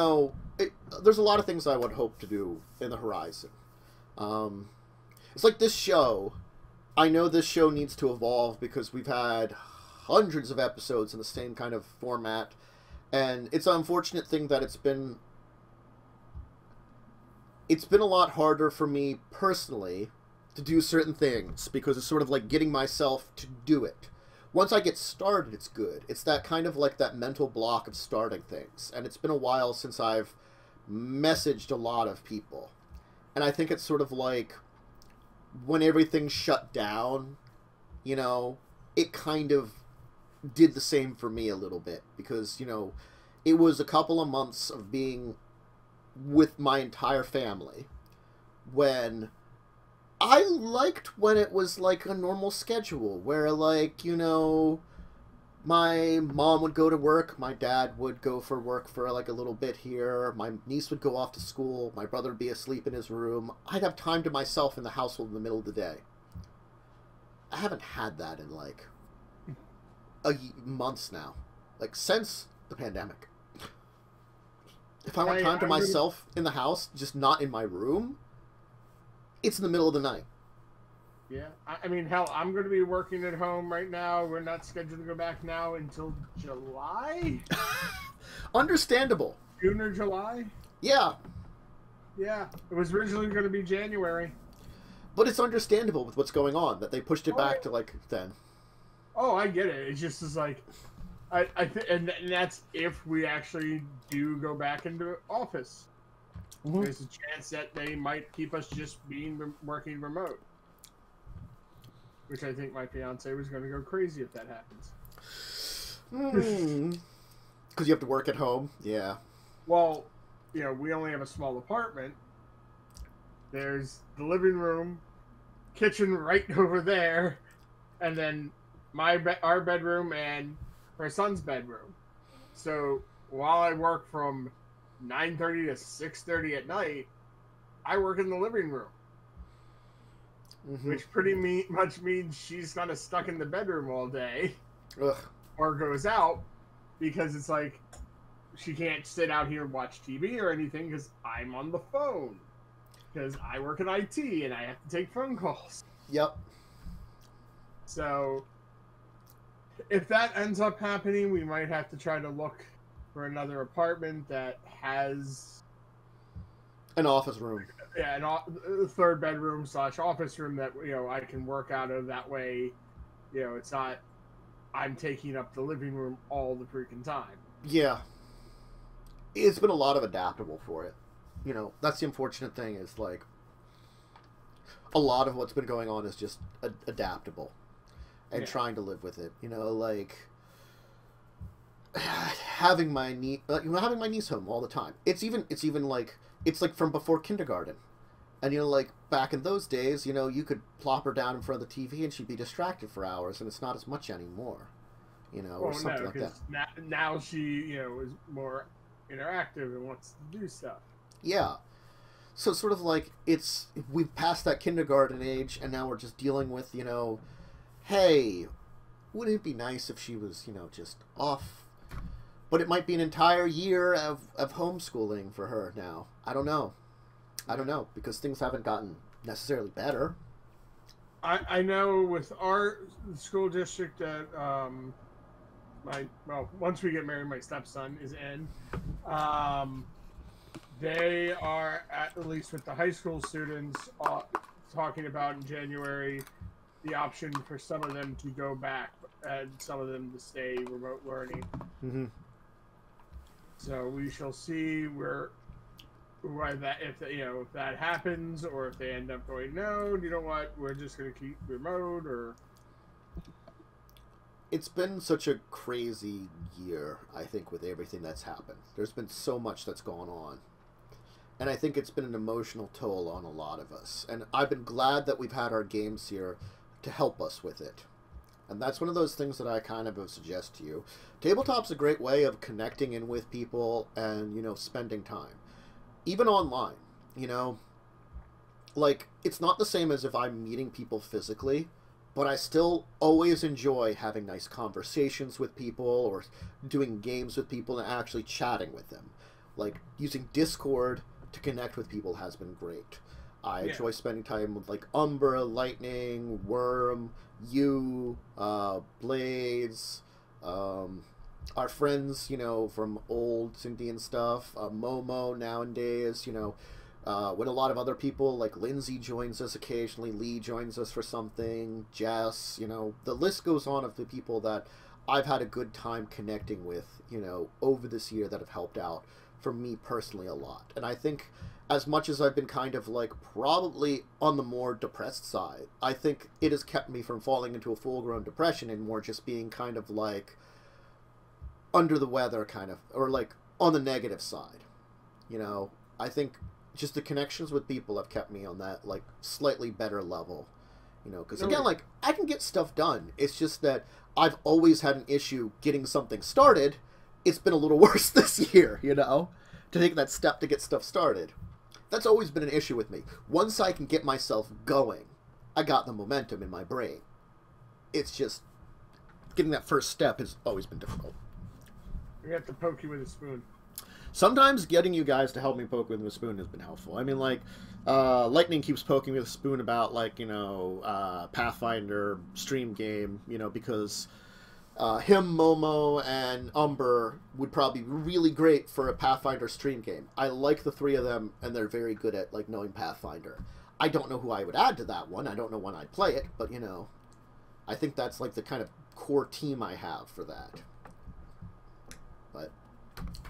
there's a lot of things I would hope to do in the horizon. It's like this show. I know this show needs to evolve because we've had hundreds of episodes in the same kind of format. And it's an unfortunate thing that it's been a lot harder for me personally to do certain things because it's sort of like getting myself to do it. Once I get started, it's good. It's that kind of that mental block of starting things. And it's been a while since I've messaged a lot of people. And I think it's sort of like when everything shut down, it kind of did the same for me a little bit because, it was a couple of months of being with my entire family when I liked when it was like a normal schedule where my mom would go to work, my dad would go for work for a little bit here, my niece would go off to school, my brother would be asleep in his room. I'd have time to myself in the household in the middle of the day. I haven't had that in months now, since the pandemic. If I want time to myself in the house, just not in my room, it's in the middle of the night. Yeah, I mean, hell, I'm going to be working at home right now. We're not scheduled to go back now until July? Understandable. June or July? Yeah. Yeah, it was originally going to be January. But it's understandable with what's going on, that they pushed it back to, then. Oh, I get it. It's just and that's if we actually do go back into office. Mm-hmm. There's a chance that they might keep us just working remote. Which I think my fiance was going to go crazy if that happens. Because you have to work at home? Yeah. Well, we only have a small apartment. There's the living room, kitchen right over there, and then our bedroom and her son's bedroom. So while I work from 9:30 to 6:30 at night, I work in the living room. Mm-hmm. Which pretty much means she's kind of stuck in the bedroom all day. Ugh. Or goes out because it's she can't sit out here and watch TV or anything because I'm on the phone. Because I work in IT and I have to take phone calls. Yep. So if that ends up happening, we might have to try to look for another apartment that has an office room. Yeah, a third bedroom / office room that I can work out of. That way, it's not I'm taking up the living room all the freaking time. Yeah, it's been a lot of adaptable for it. That's the unfortunate thing is a lot of what's been going on is just adaptable and trying to live with it. Having my niece home all the time. It's from before kindergarten. And, back in those days, you could plop her down in front of the TV and she'd be distracted for hours, and it's not as much anymore, or something like that. Now she, is more interactive and wants to do stuff. Yeah. So it's sort of like we've passed that kindergarten age, and now we're just dealing with, you know, hey, wouldn't it be nice if she was, you know, just off? But it might be an entire year of homeschooling for her now. I don't know. I don't know, because things haven't gotten necessarily better. I know with our school district that once we get married, my stepson is in. They are, at least with the high school students, talking about in January the option for some of them to go back and some of them to stay remote learning. Mm-hmm. So we shall see if that happens, or if they end up going, no, you know what, we're just going to keep remote. Or it's been such a crazy year, I think, with everything that's happened. There's been so much that's gone on. And I think it's been an emotional toll on a lot of us. And I've been glad that we've had our games here to help us with it. And that's one of those things that I kind of would suggest to you. Tabletop's a great way of connecting in with people and, you know, spending time. Even online, you know. Like, it's not the same as if I'm meeting people physically, but I still always enjoy having nice conversations with people or doing games with people and actually chatting with them. Like, using Discord to connect with people has been great. I enjoy spending time with, like, Umbra, Lightning, Worm, you, Blades, our friends, you know, from old Indian stuff, Momo nowadays, you know, when a lot of other people, like Lindsay joins us occasionally, Lee joins us for something, Jess, you know, the list goes on of the people that I've had a good time connecting with, you know, over this year that have helped out for me personally a lot. And I think as much as I've been kind of like probably on the more depressed side, I think it has kept me from falling into a full-grown depression and more just being kind of like under the weather kind of, or like on the negative side. You know, I think just the connections with people have kept me on that like slightly better level. You know, because again, like, I can get stuff done. It's just that I've always had an issue getting something started. It's been a little worse this year, you know, to take that step to get stuff started. That's always been an issue with me. Once I can get myself going, I got the momentum in my brain. It's just getting that first step has always been difficult. We have to poke you with a spoon. Sometimes getting you guys to help me poke with a spoon has been helpful. I mean, like, Lightning keeps poking me with a spoon about, like, you know, Pathfinder stream game, you know, because him, Momo, and Umber would probably be really great for a Pathfinder stream game. I like the three of them, and they're very good at, like, knowing Pathfinder. I don't know who I would add to that one. I don't know when I'd play it, but, you know, I think that's, like, the kind of core team I have for that. But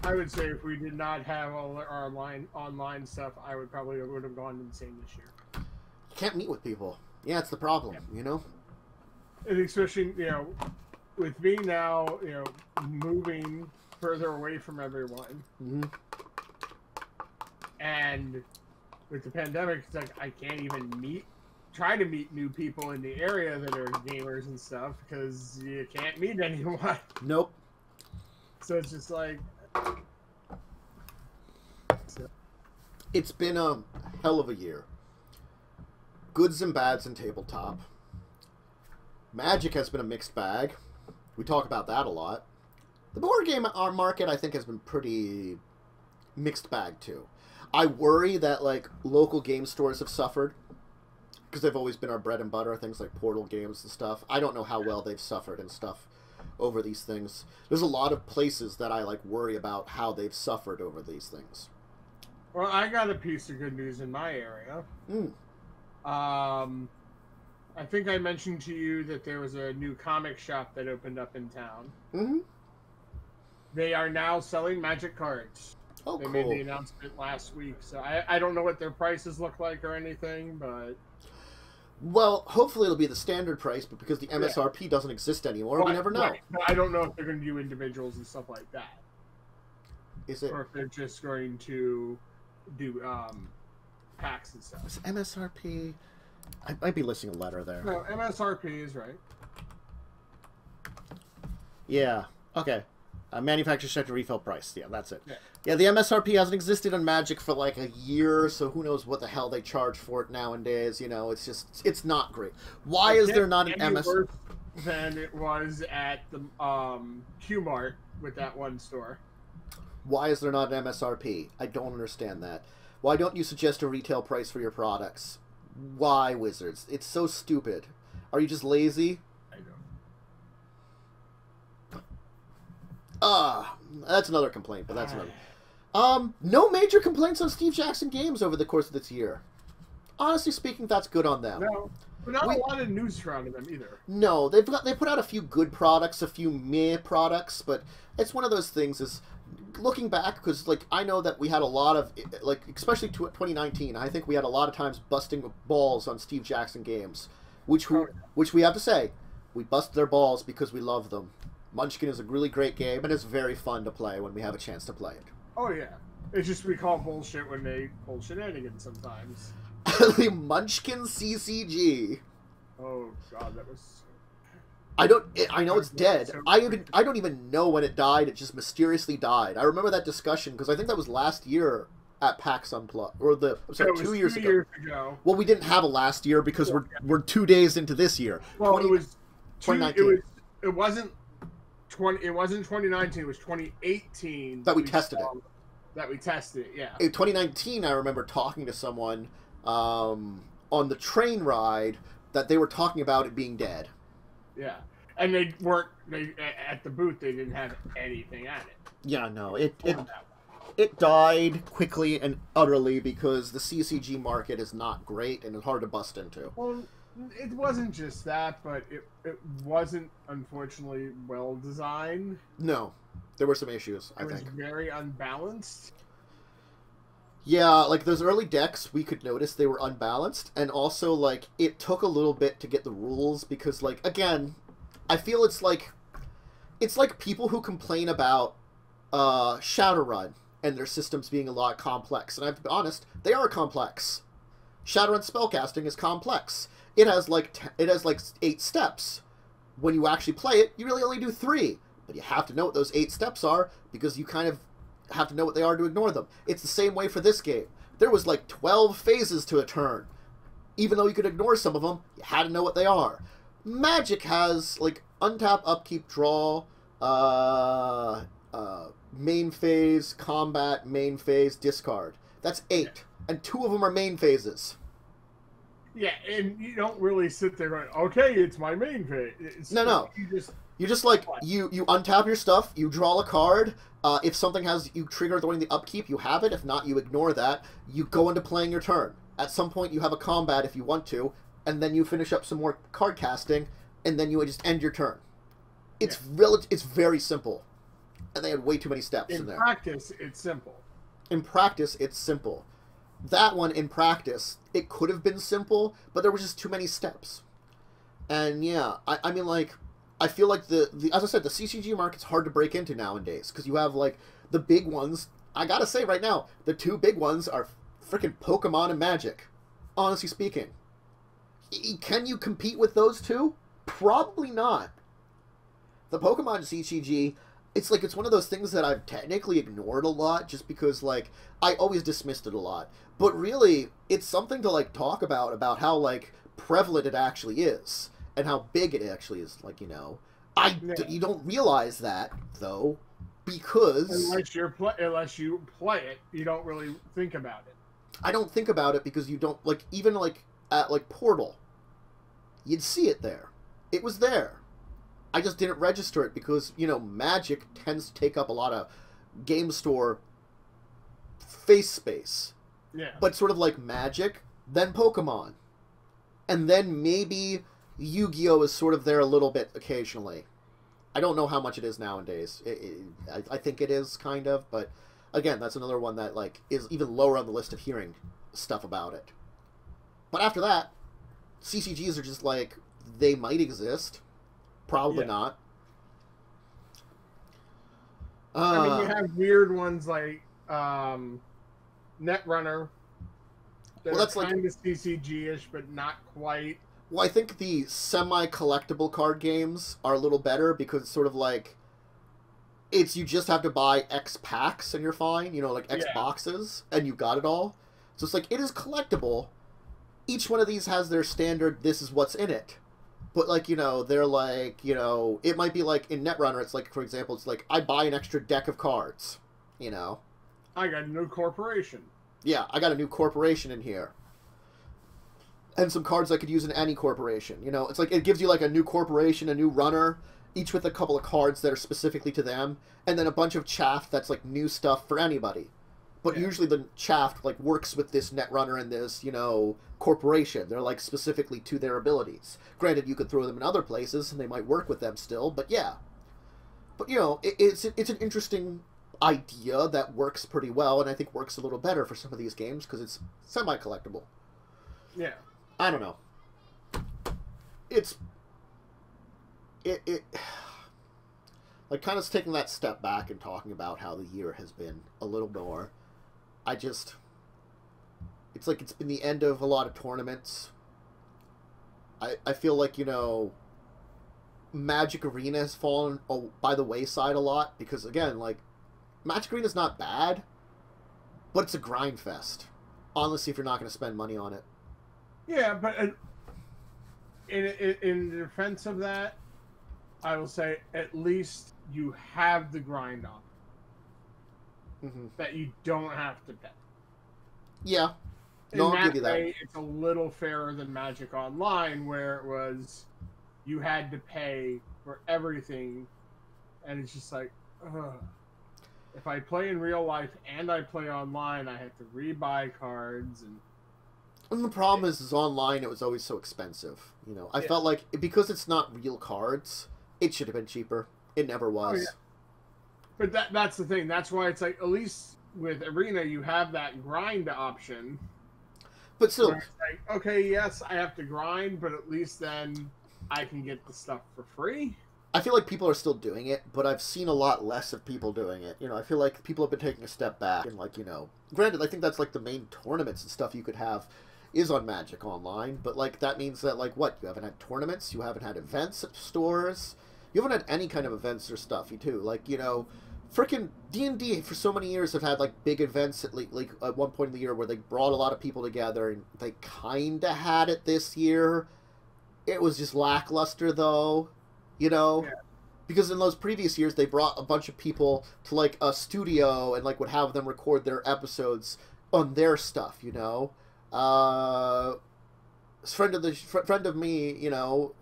I would say if we did not have all our online stuff, I would have gone insane this year. You can't meet with people. Yeah, it's the problem, you know? And especially, you know, with me now, you know, moving further away from everyone. Mm-hmm. And with the pandemic, it's like I can't even try to meet new people in the area that are gamers and stuff because you can't meet anyone. Nope. So it's just like... It's been a hell of a year. Goods and bads in tabletop. Magic has been a mixed bag. We talk about that a lot. The board game market, I think, has been pretty mixed bag, too. I worry that, like, local game stores have suffered because they've always been our bread and butter, things like Portal games and stuff. I don't know how well they've suffered and stuff over these things. There's a lot of places that I, like, worry about how they've suffered over these things. Well, I got a piece of good news in my area. I think I mentioned to you that there was a new comic shop that opened up in town. Mm-hmm. They are now selling Magic cards. Oh, they cool. made the announcement last week, so I don't know what their prices look like or anything, but... Well, hopefully it'll be the standard price, but because the MSRP doesn't exist anymore, we never know. Right. I don't know if they're going to do individuals and stuff like that. Is it? Or if they're just going to do packs and stuff. Is MSRP? I might be listing a letter there. No, MSRP is right. Yeah. Okay. Manufacturer's check to retail price. Yeah, that's it. Yeah. Yeah, the MSRP hasn't existed on Magic for like a year, so who knows what the hell they charge for it nowadays. You know, it's just, it's not great. Why is there not an MSRP? Than it was at the Q-Mart with that one store. Why is there not an MSRP? I don't understand that. Why don't you suggest a retail price for your products? Why, Wizards? It's so stupid. Are you just lazy? I don't. That's another complaint, but that's another. No major complaints on Steve Jackson games over the course of this year. Honestly speaking, that's good on them. No, but not a lot of news surrounding them either. No, they put out a few good products, a few meh products, but it's one of those things is, looking back, because like I know that we had a lot of, like, especially 2019, I think we had a lot of times busting balls on Steve Jackson games, which we have to say, we bust their balls because we love them. Munchkin is a really great game, and it's very fun to play when we have a chance to play it. Oh yeah, it's just we call bullshit when they pull shenanigans sometimes. The Munchkin CCG. Oh god, that was. I know it's dead. I don't even know when it died. It just mysteriously died. I remember that discussion because I think that was last year at PAX Unplugged, or sorry, 2 years ago. Well, we didn't have a last year because we're 2 days into this year. Well, it was 2019. It wasn't 2019. It was 2018 that we tested it. That we tested it. Yeah. In 2019, I remember talking to someone on the train ride that they were talking about it being dead. Yeah, and they weren't. At the booth, they didn't have anything at it. Yeah, no, it died quickly and utterly because the CCG market is not great and it's hard to bust into. Well, it wasn't just that, but it wasn't, unfortunately, well designed. No, there were some issues, I think. It was very unbalanced. Yeah, like those early decks, we could notice they were unbalanced, and also, like, it took a little bit to get the rules, because, like, again, I feel it's like people who complain about Shadowrun and their systems being a lot complex, and I have to be honest, they are complex. Shadowrun spellcasting is complex. It has, like, 8 steps. When you actually play it, you really only do 3, but you have to know what those 8 steps are, because you kind of have to know what they are to ignore them. It's the same way for this game. There was like 12 phases to a turn. Even though you could ignore some of them, you had to know what they are. Magic has like untap, upkeep, draw, main phase, combat, main phase, discard. That's 8. And 2 of them are main phases. Yeah, and you don't really sit there going, okay, it's my main phase. No. You just like, you untap your stuff, you draw a card. If something has you trigger during the upkeep, you have it. If not, you ignore that. You go into playing your turn. At some point, you have a combat if you want to, and then you finish up some more card casting, and then you just end your turn. It's it's very simple, and they had way too many steps in there. In practice, it's simple. In practice, it's simple. That one, in practice, it could have been simple, but there were just too many steps. And yeah, I mean, like, I feel like as I said, the CCG market's hard to break into nowadays because you have like the big ones. I gotta say right now, the 2 big ones are freaking Pokemon and Magic. Honestly speaking, can you compete with those 2? Probably not. The Pokemon CCG, it's one of those things that I've technically ignored a lot just because like I always dismissed it a lot. But really, it's something to like talk about how like prevalent it actually is. And how big it actually is, like, you know. You don't realize that, though, because... Unless you play it, you don't really think about it. I don't think about it because you don't, like, even, like, at, like, Portal, you'd see it there. It was there. I just didn't register it because, you know, Magic tends to take up a lot of game store face space. Yeah. But sort of like Magic, then Pokemon. And then maybe... Yu-Gi-Oh! Is sort of there a little bit occasionally. I don't know how much it is nowadays. I think it is, kind of, but again, that's another one that like is even lower on the list of hearing stuff about it. But after that, CCGs are just like, they might exist. Probably not. I mean, you have weird ones like Netrunner. Well, that's kind of CCG-ish, but not quite. Well, I think the semi-collectible card games are a little better because it's sort of like it's you just have to buy X packs and you're fine, you know, like X boxes, and you got it all. So it's like, it is collectible. Each one of these has their standard, this is what's in it. But, like, you know, they're like, you know, it might be like in Netrunner, it's like, for example, it's like, I buy an extra deck of cards, you know. I got a new corporation. Yeah, I got a new corporation in here. And some cards I could use in any corporation, you know. It's like, it gives you like a new corporation, a new runner, each with a couple of cards that are specifically to them, and then a bunch of chaff that's like new stuff for anybody. But usually the chaff like works with this Netrunner and this, you know, corporation. They're like specifically to their abilities. Granted, you could throw them in other places and they might work with them still, but yeah. But, you know, it's an interesting idea that works pretty well, and I think works a little better for some of these games because it's semi-collectible. Yeah. I don't know. It like, kind of taking that step back and talking about how the year has been a little more. It's like it's been the end of a lot of tournaments. I feel like, you know, Magic Arena has fallen by the wayside a lot because, again, like, Magic Arena's not bad, but it's a grind fest. Honestly, if you're not going to spend money on it. Yeah, but in defense of that, I will say at least you have the grind on. That you don't have to pay. Yeah. No, I'll give you that. It's a little fairer than Magic Online, where it was you had to pay for everything, and it's just like, ugh. If I play in real life and I play online, I have to rebuy cards. And the problem is online, it was always so expensive. You know, I felt like because it's not real cards, it should have been cheaper. It never was. Oh, yeah. But that's the thing. That's why it's like, at least with Arena, you have that grind option. But still, it's like, okay, yes, I have to grind, but at least then I can get the stuff for free. I feel like people are still doing it, but I've seen a lot less of people doing it. You know, I feel like people have been taking a step back and, like, you know, granted, I think that's like the main tournaments and stuff you could have is on Magic Online, but, like, that means that, like, what? You haven't had tournaments, you haven't had events at stores, you haven't had any kind of events or stuff, too. Like, you know, frickin' D&D for so many years have had, like, big events at, like, at one point in the year where they brought a lot of people together, and they kinda had it this year. It was just lackluster, though, you know? Yeah. Because in those previous years, they brought a bunch of people to, like, a studio and, like, would have them record their episodes on their stuff, you know? Friend of me, you know,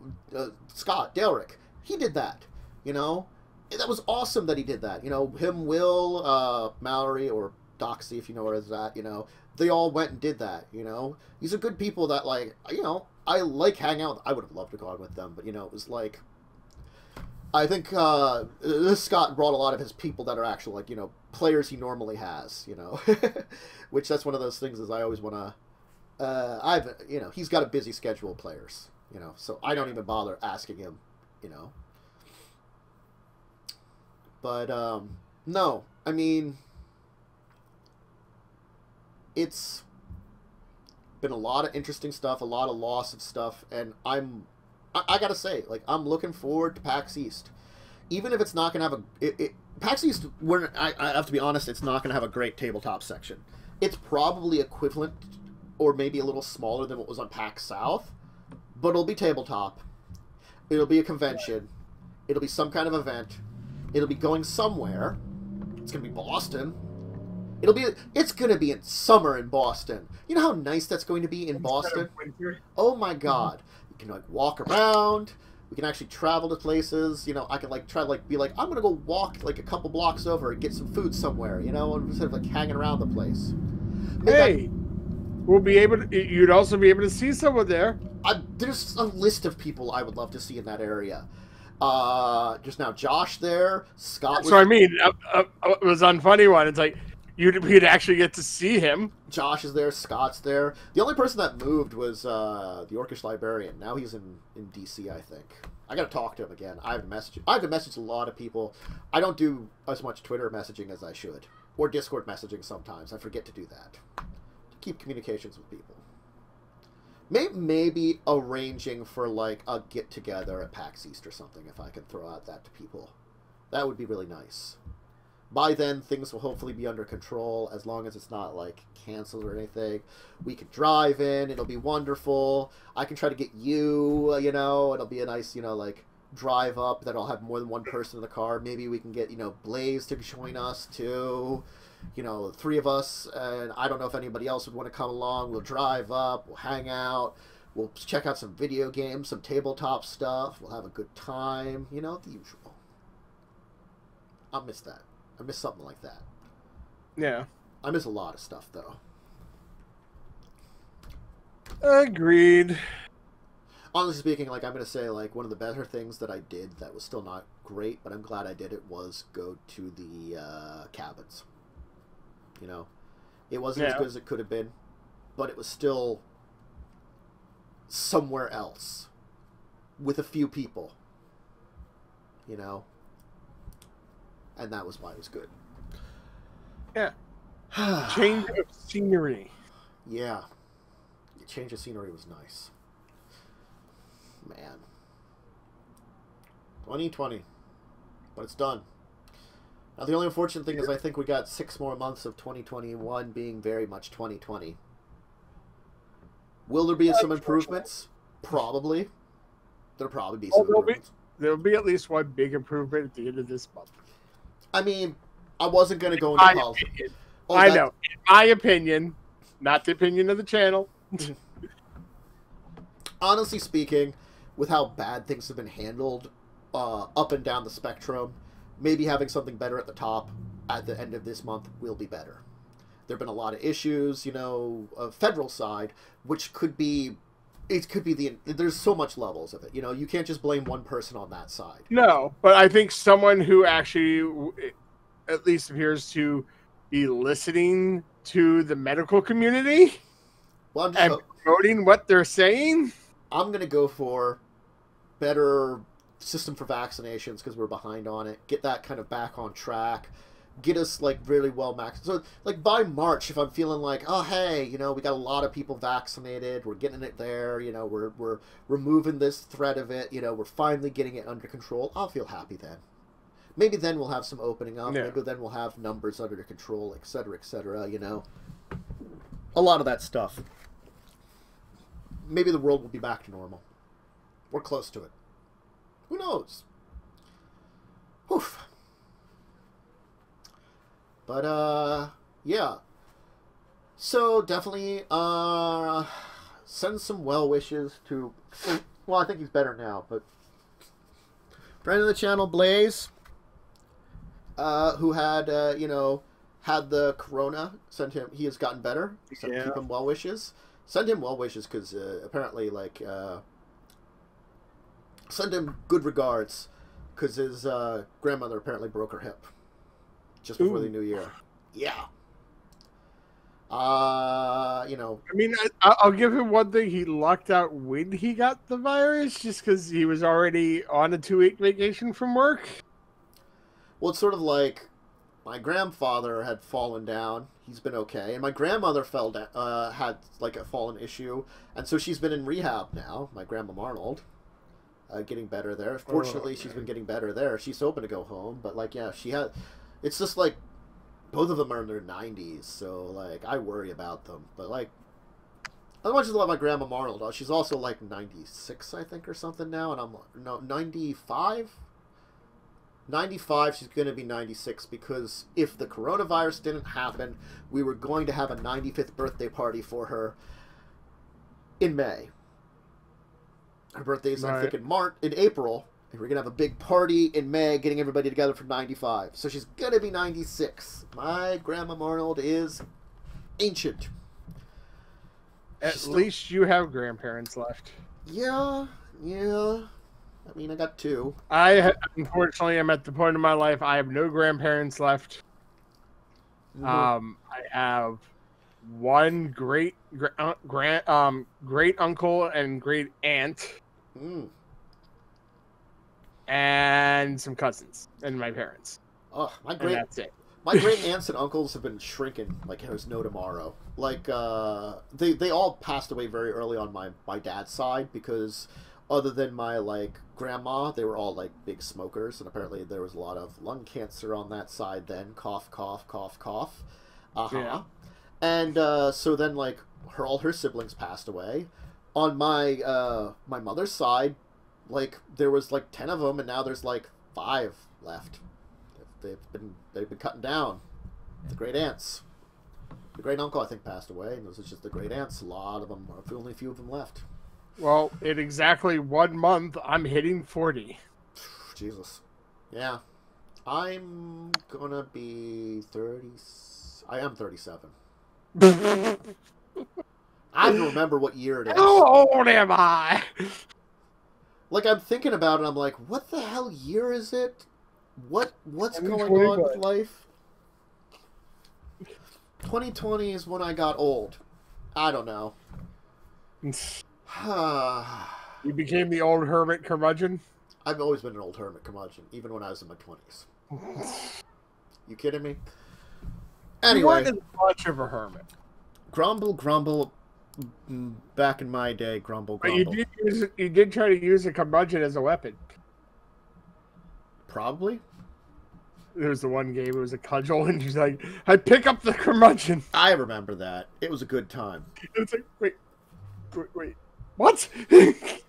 Scott Delrick, he did that, you know? That was awesome that he did that, you know? Him, Will, Mallory, or Doxy, if you know where it's at, you know? They all went and did that, you know? These are good people that, like, you know, I like hanging out. I would have loved to go on with them, but, you know, it was like... I think Scott brought a lot of his people that are actual, like, you know, players he normally has, you know? Which that's one of those things is I always want to... you know, he's got a busy schedule of players, you know? So I don't even bother asking him, you know? But, no. I mean... It's been a lot of interesting stuff, a lot of loss of stuff, and I gotta say, like, I'm looking forward to PAX East. Even if it's not gonna have a... PAX East, I have to be honest, it's not gonna have a great tabletop section. It's probably equivalent, or maybe a little smaller than what was on PAX South, but it'll be tabletop. It'll be a convention. It'll be some kind of event. It'll be going somewhere. It's gonna be Boston. It's gonna be in summer in Boston. You know how nice that's going to be in Boston? Oh my god. You can, like, walk around. We can actually travel to places. You know, I can, like, try to, like, be like, I'm gonna go walk, like, a couple blocks over and get some food somewhere, you know, instead of, like, hanging around the place. Hey, we'll be able to, you'd also be able to see someone there. There's a list of people I would love to see in that area. Just now, Josh there, Scott. So I mean, it was on Funny One. It's like, you'd actually get to see him. Josh is there. Scott's there. The only person that moved was the Orcish Librarian. Now he's in DC, I think. I got to talk to him again. I haven't messaged a lot of people. I don't do as much Twitter messaging as I should. Or Discord messaging sometimes. I forget to do that. To keep communications with people. Maybe arranging for, like, a get-together at PAX East or something, if I can throw out that to people. That would be really nice. By then, things will hopefully be under control, as long as it's not, like, canceled or anything. We can drive in. It'll be wonderful. I can try to get you, you know. It'll be a nice, you know, like, drive up that I'll have more than one person in the car. Maybe we can get, you know, Blaze to join us, too. You know, 3 of us. And I don't know if anybody else would want to come along. We'll drive up. We'll hang out. We'll check out some video games, some tabletop stuff. We'll have a good time. You know, the usual. I'll miss that. I miss something like that. Yeah. I miss a lot of stuff, though. Agreed. Honestly speaking, like, I'm going to say, like, one of the better things that I did that was still not great, but I'm glad I did it, was go to the cabins. You know? It wasn't as good as it could have been, but it was still somewhere else with a few people. You know? And that was why it was good. Yeah. Change of scenery. Yeah. The change of scenery was nice. Man. 2020. But it's done. Now, the only unfortunate thing is I think we got 6 more months of 2021 being very much 2020. Will there be some improvements? Probably. There'll probably be some improvements. There'll be at least one big improvement at the end of this month. I mean, I wasn't going to go into politics. Oh, I know. In my opinion, not the opinion of the channel. Honestly speaking, with how bad things have been handled up and down the spectrum, maybe having something better at the top at the end of this month will be better. There have been a lot of issues, you know, federal side, which could be... It could be there's so much levels of it. You know, you can't just blame one person on that side. No, but I think someone who actually at least appears to be listening to the medical community and promoting what they're saying. I'm going to go for better system for vaccinations because we're behind on it. Get that kind of back on track. Get us, like, really well maxed. So, like, by March, if I'm feeling like, oh, hey, you know, we got a lot of people vaccinated, we're getting it there, you know, we're removing this threat of it, you know, we're finally getting it under control, I'll feel happy then. Maybe then we'll have some opening up, maybe then we'll have numbers under control, etc., you know. A lot of that stuff. Maybe the world will be back to normal. We're close to it. Who knows? Oof. But, yeah. So, definitely, send some well wishes to... Well, I think he's better now, but... Friend of the channel, Blaze, who had, you know, had the corona, send him... He has gotten better. So keep him well wishes. Send him well wishes, because, apparently, like, send him good regards, because his, grandmother apparently broke her hip. Just before the new year. Yeah. You know. I mean, I'll give him one thing. He lucked out when he got the virus, just because he was already on a 2-week vacation from work. Well, it's sort of like my grandfather had fallen down. He's been okay. And my grandmother fell down, had, like, a fallen issue. And so she's been in rehab now, my Grandma Arnold. Getting better there. Fortunately, she's been getting better there. She's hoping to go home. But, like, yeah, she had... It's just, like, both of them are in their 90s, so, like, I worry about them. But, like, as much as I love my Grandma Arnold, she's also, like, 96, I think, or something now, and I'm, no, 95? 95, she's going to be 96, because if the coronavirus didn't happen, we were going to have a 95th birthday party for her in May. Her birthday's, I think, in April. And we're going to have a big party in May, getting everybody together for 95. So she's going to be 96. My Grandma Arnold is ancient. At least you have grandparents left. Yeah, yeah. I mean, I got 2. Unfortunately, I'm at the point in my life, I have no grandparents left. I have one great uncle and great aunt. And some cousins and my parents. Oh, that's it. My great aunts and uncles have been shrinking like there's no tomorrow. Like they all passed away very early on my dad's side because other than my, like, grandma, they were all, like, big smokers, and apparently there was a lot of lung cancer on that side then. Cough, cough, cough, cough. Yeah. And, so then, like, all her siblings passed away. On my, my mother's side, like, there was, like, 10 of them, and now there's, like, 5 left. They've been cutting down. The great aunts. The great uncle, I think, passed away, and those are just the great aunts. A lot of them, only a few of them left. Well, in exactly 1 month, I'm hitting 40. Jesus. Yeah. I'm gonna be 30... I am 37. I have to remember what year it is. How old am I? Like, I'm thinking about it, I'm like, what the hell year is it? What's going on with life? 2020 is when I got old. I don't know. You became the old hermit curmudgeon? I've always been an old hermit curmudgeon, even when I was in my 20s. You kidding me? Anyway. You weren't as much of a hermit. Grumble, grumble. Back in my day, grumble, grumble. But you did try to use a curmudgeon as a weapon. Probably. There was the one game, it was a cudgel, and she's like, I pick up the curmudgeon. I remember that. It was a good time. It's like, wait. What? Get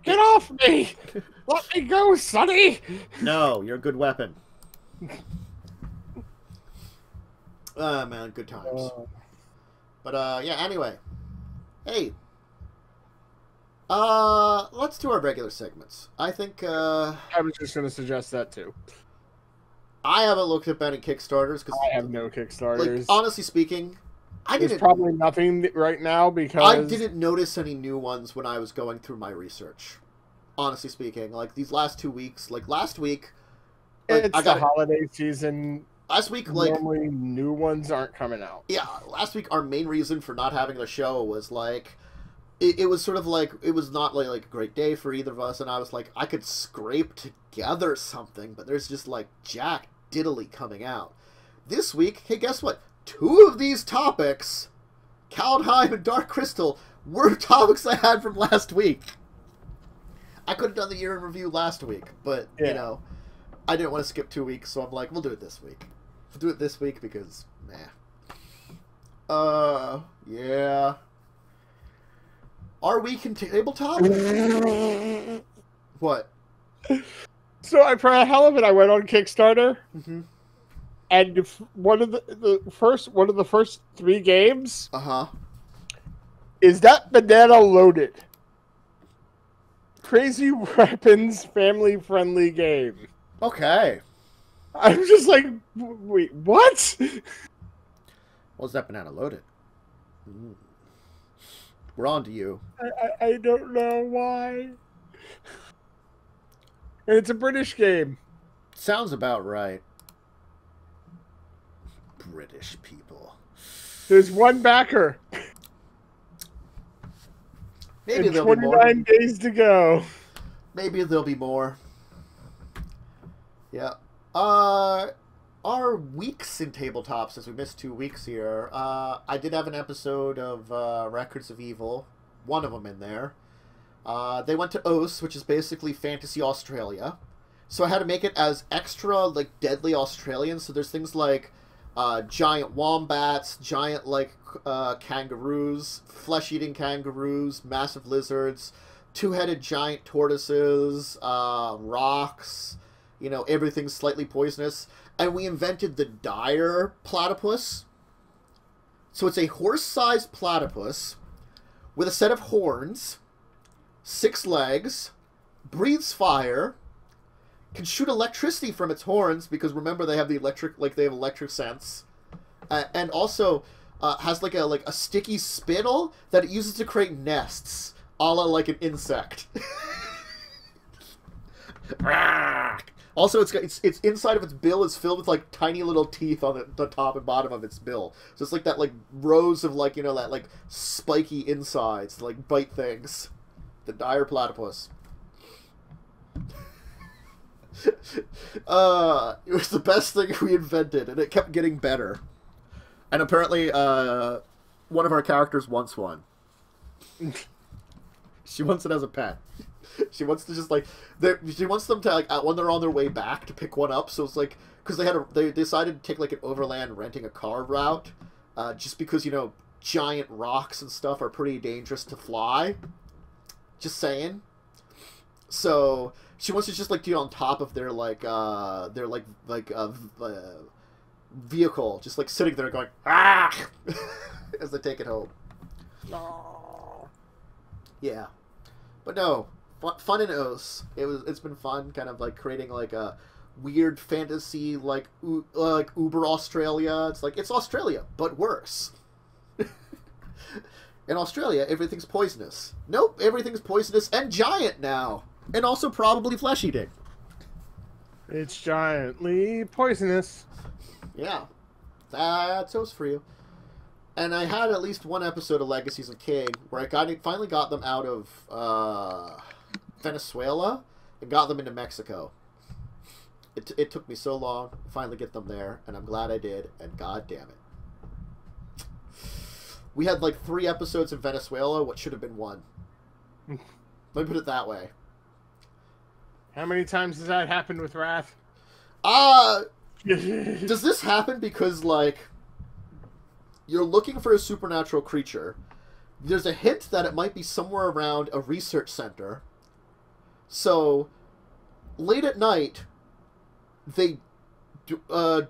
off me! Let me go, Sonny! No, you're a good weapon. Man, good times. But, yeah, anyway. Hey. Let's do our regular segments. I think, I was just going to suggest that, too. I haven't looked at any Kickstarters. Cause, I have no Kickstarters. Like, honestly speaking, There's probably nothing right now because... I didn't notice any new ones when I was going through my research. Honestly speaking. Like, these last 2 weeks, like, last week... Like, it's the holiday season. Last week, like... Normally, new ones aren't coming out. Yeah, last week, our main reason for not having the show was, like... It was sort of like... It was not, like a great day for either of us, and I was like, I could scrape together something, but there's just, like, jack diddly coming out. This week, hey, guess what? 2 of these topics, Kaldheim and Dark Crystal, were topics I had from last week. I could have done the year in review last week, but, you know, I didn't want to skip 2 weeks, so I'm like, we'll do it this week. We'll do it this week because, yeah. Our week in tabletop? What? So, for a hell of it, I went on Kickstarter. Mm-hmm. And one of the first 3 games is that banana loaded. Crazy Weapons family friendly game. Okay. I'm just like, wait, what? What's that banana loaded? We're on to you. I don't know why. And it's a British game. Sounds about right. British people. There's one backer. Maybe there'll be more. 29 days to go. Maybe there'll be more. Yeah. Our weeks in tabletop, since we missed 2 weeks here, I did have an episode of Records of Evil. One of them in there. They went to OS, which is basically Fantasy Australia. So I had to make it as extra, like, deadly Australian. So there's things like giant wombats, giant, like, kangaroos, flesh-eating kangaroos, massive lizards, 2-headed giant tortoises, rocks, you know, everything's slightly poisonous. And we invented the Dire Platypus. So it's a horse-sized platypus with a set of horns, 6 legs, breathes fire, can shoot electricity from its horns, because remember they have the electric sense, and also has like a sticky spittle that it uses to create nests, a la like an insect. Also, it's inside of its bill is filled with like tiny little teeth on the top and bottom of its bill. So it's like that like rows of like, you know, that like spiky insides to like bite things. The Dire Platypus. It was the best thing we invented, and it kept getting better. And apparently, one of our characters wants one. She wants it as a pet. She wants to just like she wants them to like when they're on their way back to pick one up. So it's like because they decided to take like an overland renting a car route, just because giant rocks and stuff are pretty dangerous to fly. Just saying. So she wants to just like do on top of their vehicle, just like sitting there going ah as they take it home. No. Yeah, but no, fun in Oz. It's been fun, kind of like creating like a weird fantasy like Uber Australia. It's like it's Australia but worse. In Australia, everything's poisonous. Nope, everything's poisonous and giant now, and also probably flesh eating. It's giantly poisonous. Yeah, that's Oz for you. And I had at least one episode of Legacies of King where I finally got them out of Venezuela and got them into Mexico. It took me so long to finally get them there, and I'm glad I did, and god damn it. We had like 3 episodes in Venezuela, what should have been 1. Let me put it that way. How many times has that happened with Wrath? Does this happen because, like, you're looking for a supernatural creature, there's a hint that it might be somewhere around a research center, so late at night, they, was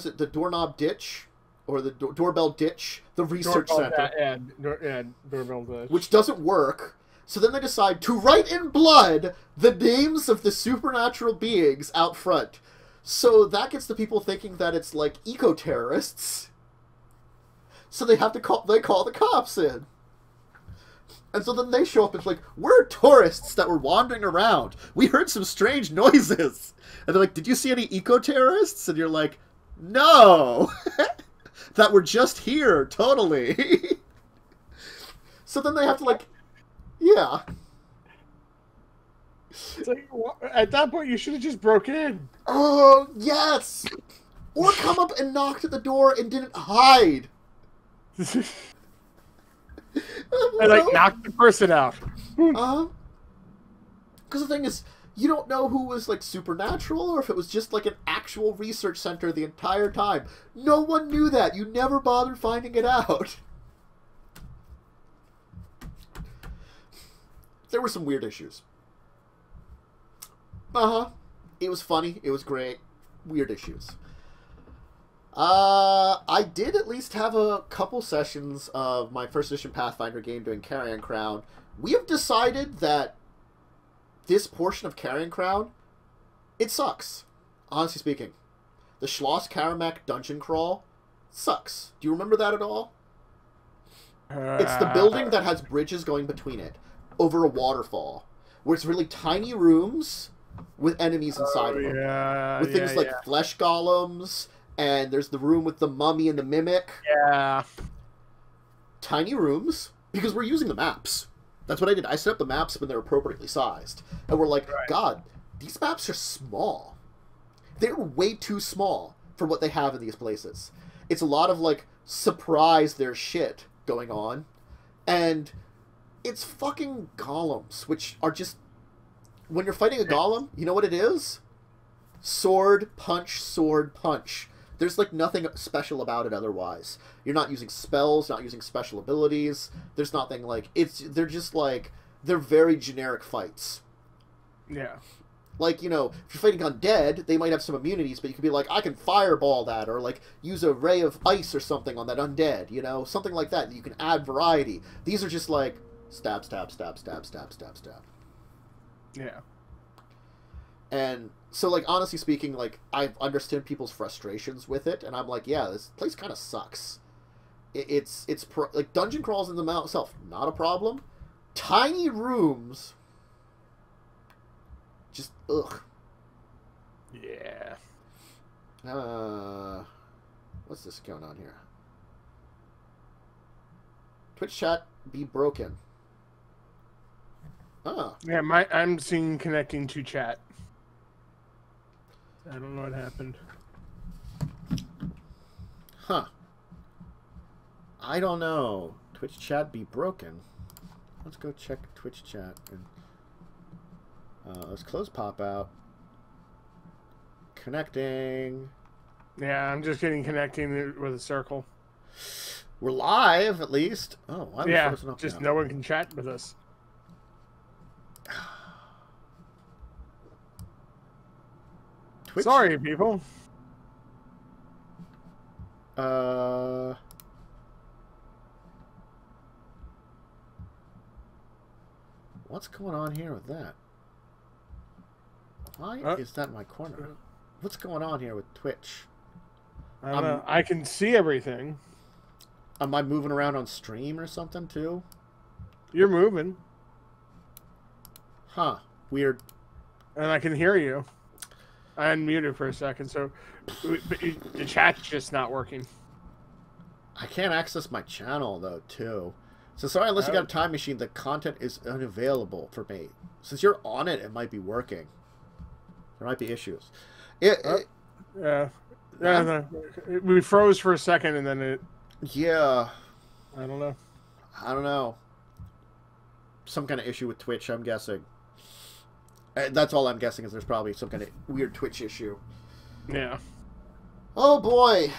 it the doorknob ditch? Or the doorbell ditch, the research center. Doorbell ditch. Which doesn't work. So then they decide to write in blood the names of the supernatural beings out front. So that gets the people thinking that it's like eco-terrorists. So they have to call the cops in. And so then they show up and it's like, we're tourists that were wandering around. We heard some strange noises. And they're like, did you see any eco-terrorists? And you're like, no. That were just here, totally. So then they have to, like, yeah. It's like, at that point, you should have just broke in. Oh, yes! Or come up and knocked at the door and didn't hide. And, like, knocked the person out. Because the thing is, you don't know who was, like, supernatural or if it was just, like, an actual research center the entire time. No one knew that. You never bothered finding it out. There were some weird issues. It was funny. It was great. Weird issues. I did at least have a couple sessions of my first edition Pathfinder game doing Carrion Crown. We have decided that this portion of Carrion Crown, it sucks. Honestly speaking. The Schloss Karamak dungeon crawl sucks. Do you remember that at all? It's the building that has bridges going between it over a waterfall, where it's really tiny rooms with enemies inside of them. With things like flesh golems, and there's the room with the mummy and the mimic. Yeah. Tiny rooms, because we're using the maps. That's what I did. I set up the maps when they're appropriately sized. And we're like, God, these maps are small. They're way too small for what they have in these places. It's a lot of, like, surprise there's shit going on. And it's fucking golems, which are just... When you're fighting a golem, you know what it is? Sword, punch, sword, punch. There's, like, nothing special about it otherwise. You're not using spells, not using special abilities. There's nothing, like... They're just, like... They're very generic fights. Yeah. Like, you know, if you're fighting undead, they might have some immunities, but you could be like, I can fireball that, or, like, use a ray of ice or something on that undead, you know? Something like that. You can add variety. These are just, like, stab, stab, stab, stab, stab, stab, stab. Yeah. And... So, like, honestly speaking, like, I understand people's frustrations with it, and I'm like, yeah, this place kind of sucks. Like, dungeon crawls in the mount itself, not a problem. Tiny rooms, just, ugh. Yeah. What's this going on here? Twitch chat be broken. Oh. Yeah, I'm seeing connecting to chat. I don't know what happened. Huh. I don't know. Twitch chat be broken. Let's go check Twitch chat. And let's close pop out. Connecting. Yeah, I'm just getting connecting with a circle. We're live, at least. Oh, why are we frozen up just now? no one can chat with us. Twitch? Sorry, people. What's going on here with that? Why is that my corner? What's going on here with Twitch? I don't know. I can see everything. Am I moving around on stream or something too? You're moving. Huh. Weird. And I can hear you. I unmuted for a second, so the chat's just not working. I can't access my channel though too. So sorry, unless you got a time machine, the content is unavailable for me. Since you're on it, it might be working. There might be issues. Yeah. We froze for a second and then it... Yeah. I don't know. I don't know. Some kind of issue with Twitch, I'm guessing. That's all I'm guessing, is there's probably some kind of weird Twitch issue. Yeah. Oh boy.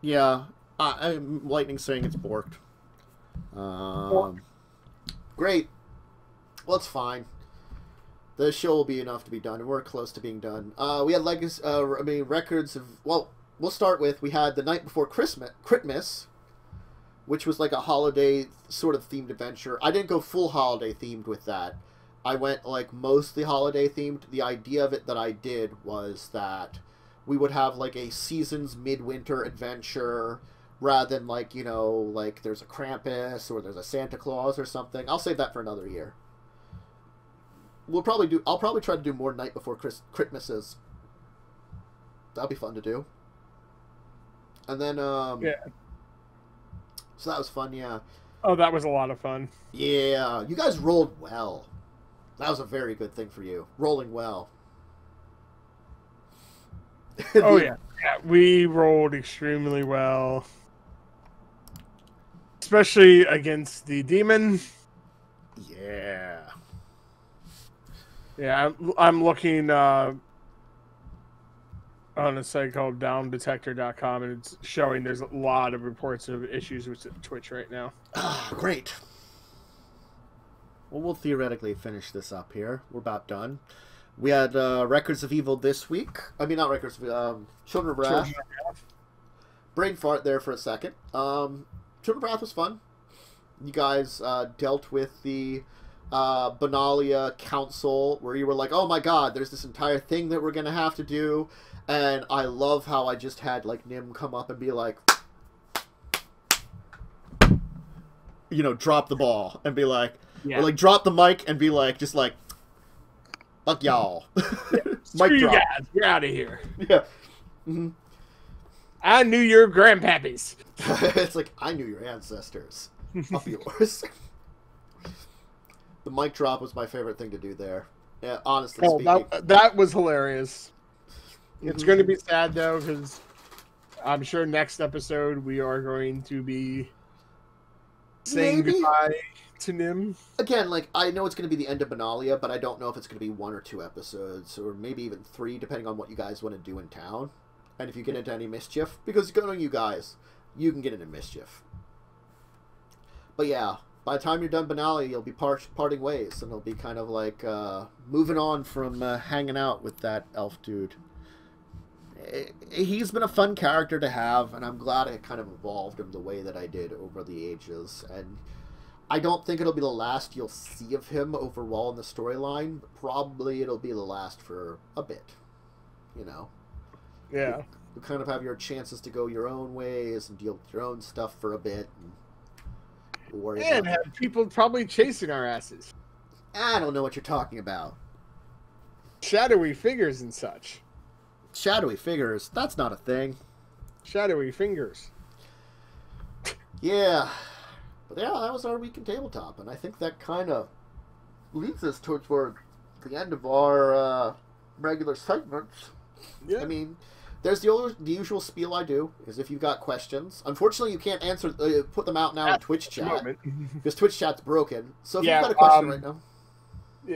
Yeah. Lightning's saying it's borked. Great. Well, it's fine. The show will be enough to be done, and we're close to being done. We had records of... Well, we'll start with... We had the night before Christmas, which was like a holiday sort of themed adventure. I didn't go full holiday themed with that. I went like mostly holiday themed. The idea of it that I did was that we would have like a season's midwinter adventure rather than like, you know, like there's a Krampus or there's a Santa Claus or something. I'll save that for another year. I'll probably try to do more night before Christmases. That'll be fun to do. And then yeah. So that was fun, yeah. Oh, that was a lot of fun. Yeah, you guys rolled well. That was a very good thing for you. Rolling well. Oh, yeah. We rolled extremely well. Especially against the demon. Yeah. Yeah, I'm looking on a site called downdetector.com, and it's showing there's a lot of reports of issues with Twitch right now. Ah, great. Well, we'll theoretically finish this up here. We're about done. We had Records of Evil this week. I mean, not Records of... Children of Wrath. Brain fart there for a second. Children of Wrath was fun. You guys dealt with the Benalia Council, where you were like, oh my god, there's this entire thing that we're going to have to do. And I love how I just had, like, Nim come up and be like... You know, drop the ball and be like... Yeah. Or, like, drop the mic and be like, just like... Fuck y'all. Yeah. Screw you guys. You're out of here. Yeah. Mm-hmm. I knew your grandpappies. It's like, I knew your ancestors. Up yours. The mic drop was my favorite thing to do there. Yeah, honestly speaking. That was hilarious. It's going to be sad, though, because I'm sure next episode we are going to be saying goodbye to Nim. Again, like, I know it's going to be the end of Benalia, but I don't know if it's going to be 1 or 2 episodes, or maybe even 3, depending on what you guys want to do in town. And if you get into any mischief, because knowing you guys, you can get into mischief. But yeah, by the time you're done Benalia, you'll be parting ways, and it'll be kind of like moving on from hanging out with that elf dude. He's been a fun character to have, and I'm glad I kind of evolved him the way that I did over the ages. And I don't think it'll be the last you'll see of him overall in the storyline. Probably it'll be the last for a bit, you know. Yeah. You kind of have your chances to go your own ways and deal with your own stuff for a bit. And have people probably chasing our asses. I don't know what you're talking about. Shadowy figures and such. Shadowy figures? That's not a thing. Shadowy fingers. Yeah. But yeah, that was our week in tabletop, and I think that kind of leads us toward the end of our regular segments. Yeah. I mean, There's the usual spiel I do, is if you've got questions. Unfortunately, you can't answer, put them out now in Twitch chat, because Twitch chat's broken. So if you've got a question right now...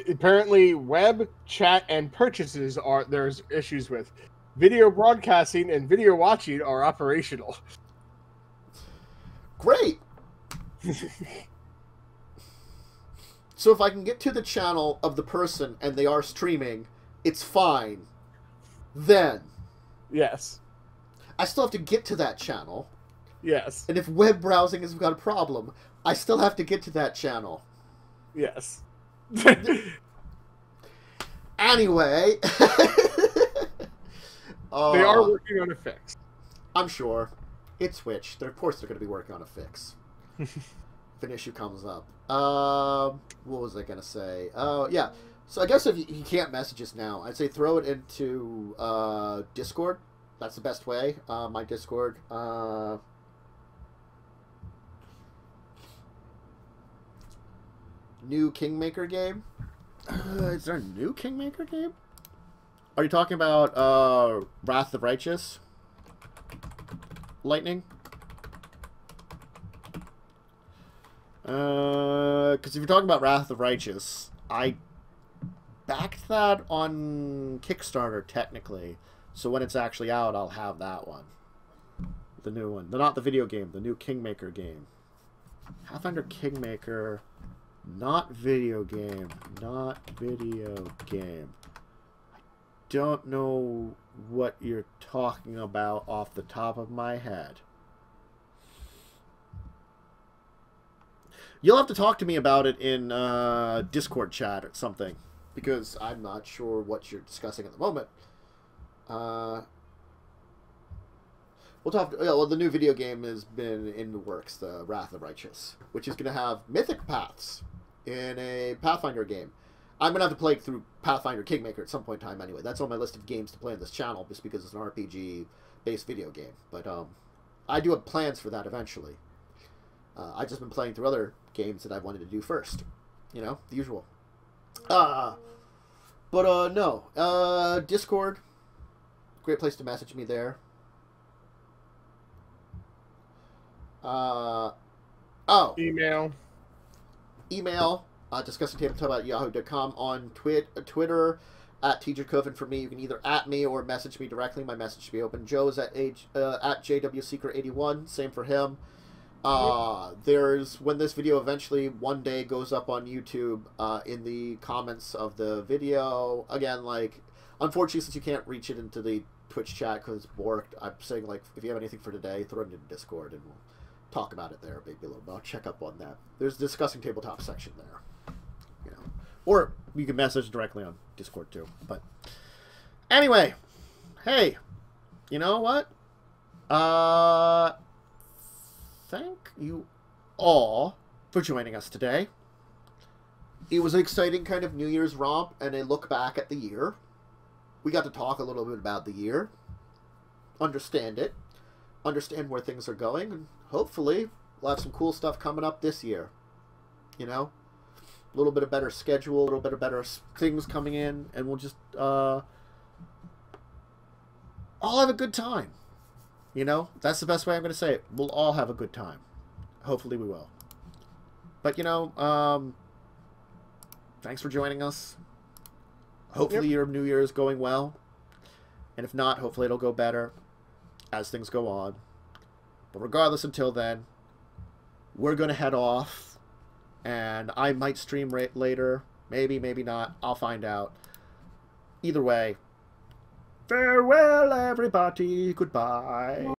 Apparently, web, chat, and purchases there's issues with. Video broadcasting and video watching are operational. Great! So if I can get to the channel of the person and they are streaming, it's fine. Then... Yes. I still have to get to that channel. Yes. And if web browsing has got a problem, I still have to get to that channel. Yes. Anyway. They are working on a fix. I'm sure. It's Twitch. Of course they're going to be working on a fix. If an issue comes up. What was I going to say? Yeah. So I guess if you can't message us now, I'd say throw it into Discord. That's the best way. My Discord. New Kingmaker game? Is there a new Kingmaker game? Are you talking about Wrath of the Righteous? Lightning? Because if you're talking about Wrath of the Righteous, I backed that on Kickstarter, technically. So when it's actually out, I'll have that one. The new one. Not the video game, the new Kingmaker game. Pathfinder Kingmaker... Not video game. Not video game. I don't know what you're talking about off the top of my head. You'll have to talk to me about it in Discord chat or something, because I'm not sure what you're discussing at the moment. We'll talk. Well, the new video game has been in the works, the Wrath of the Righteous, which is going to have mythic paths in a Pathfinder game. I'm going to have to play through Pathfinder Kingmaker at some point in time anyway. That's on my list of games to play on this channel, just because it's an RPG-based video game. But I do have plans for that eventually. I've just been playing through other games that I wanted to do first. You know, the usual. No. Discord. Great place to message me there. Email, discussingtabletop@yahoo.com, on Twitter, at Dracovin for me. You can either at me or message me directly. My message should be open. Joe is at JWSecret81, same for him. When this video eventually one day goes up on YouTube, in the comments of the video, again, like, unfortunately, since you can't reach it into the Twitch chat because it's borked, I'm saying, like, if you have anything for today, throw it into Discord and we'll talk about it there, maybe a little bit. I'll check up on that. There's a Discussing Tabletop section there, you know, or you can message directly on Discord too. But anyway, hey, you know what? Thank you all for joining us today. It was an exciting kind of New Year's romp and a look back at the year. We got to talk a little bit about the year, understand it, understand where things are going, and hopefully we'll have some cool stuff coming up this year. You know, a little bit of better schedule, a little bit of better things coming in, and we'll just all have a good time. You know, that's the best way I'm going to say it. We'll all have a good time. Hopefully we will. But, you know, thanks for joining us. Hopefully your New Year is going well. And if not, hopefully it'll go better as things go on. But regardless, until then, we're going to head off. And I might stream later. Maybe, maybe not. I'll find out. Either way, farewell, everybody. Goodbye.